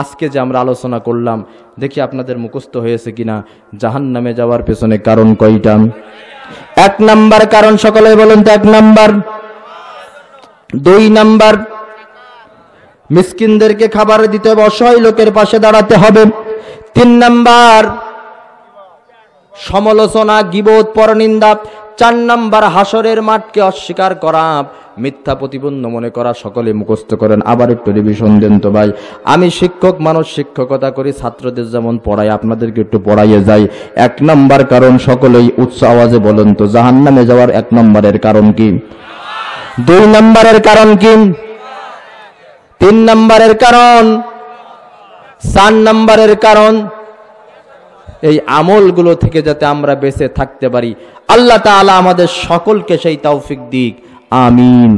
আজকে যে আমরা আলোচনা করলাম, দেখি আপনাদের মুখস্থ হয়েছে কিনা। জাহান্নামে যাওয়ার পেছনে কারণ কয়টা? 1 নাম্বার কারণ, সকলে বলুন তো 1 নাম্বার। 2 নাম্বার, মিসকিনদেরকে খাবার দিতে হবে, অসহায় লোকের পাশে দাঁড়াতে হবে। 3 নাম্বার, সমালোচনা, গীবত, পরনিন্দা। 4 নাম্বার, হাসরের মাঠকে অস্বীকার করা, মিথ্যা প্রতিপন্ন মনে করা। সকলে মুখস্থ করেন। আবার একটু রিভিশন দেন তো ভাই। আমি শিক্ষক মানুষ, শিক্ষকতা করি, ছাত্রদের যেমন পড়াই আপনাদেরকে একটু পড়াইয়ে যাই। 1 নাম্বার কারণ, সকলেই উচ্চ আওয়াজে বলেন তো, জাহান্নামে যাওয়ার 1 নম্বরের কারণ কি? 2 নম্বরের কারণ কি? 3 নম্বরের কারণ, 4 নম্বরের কারণ, এই আমলগুলো থেকে যাতে আমরা বেঁচে থাকতে পারি, আল্লাহ তাআলা আমাদের সকলকে সেই তৌফিক দিক। আমিন।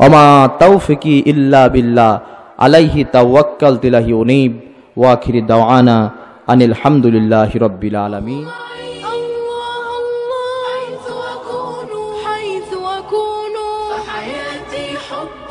ওমা তৌফিকি ইল্লা বিল্লাহ, আলাইহি তাওয়াক্কালতু ইলাইহি উনীব। ওয়া আখিরি দাওয়ানা আনিল হামদুলিল্লাহি রাব্বিল আলামিন। حيث أكون فحياتي حب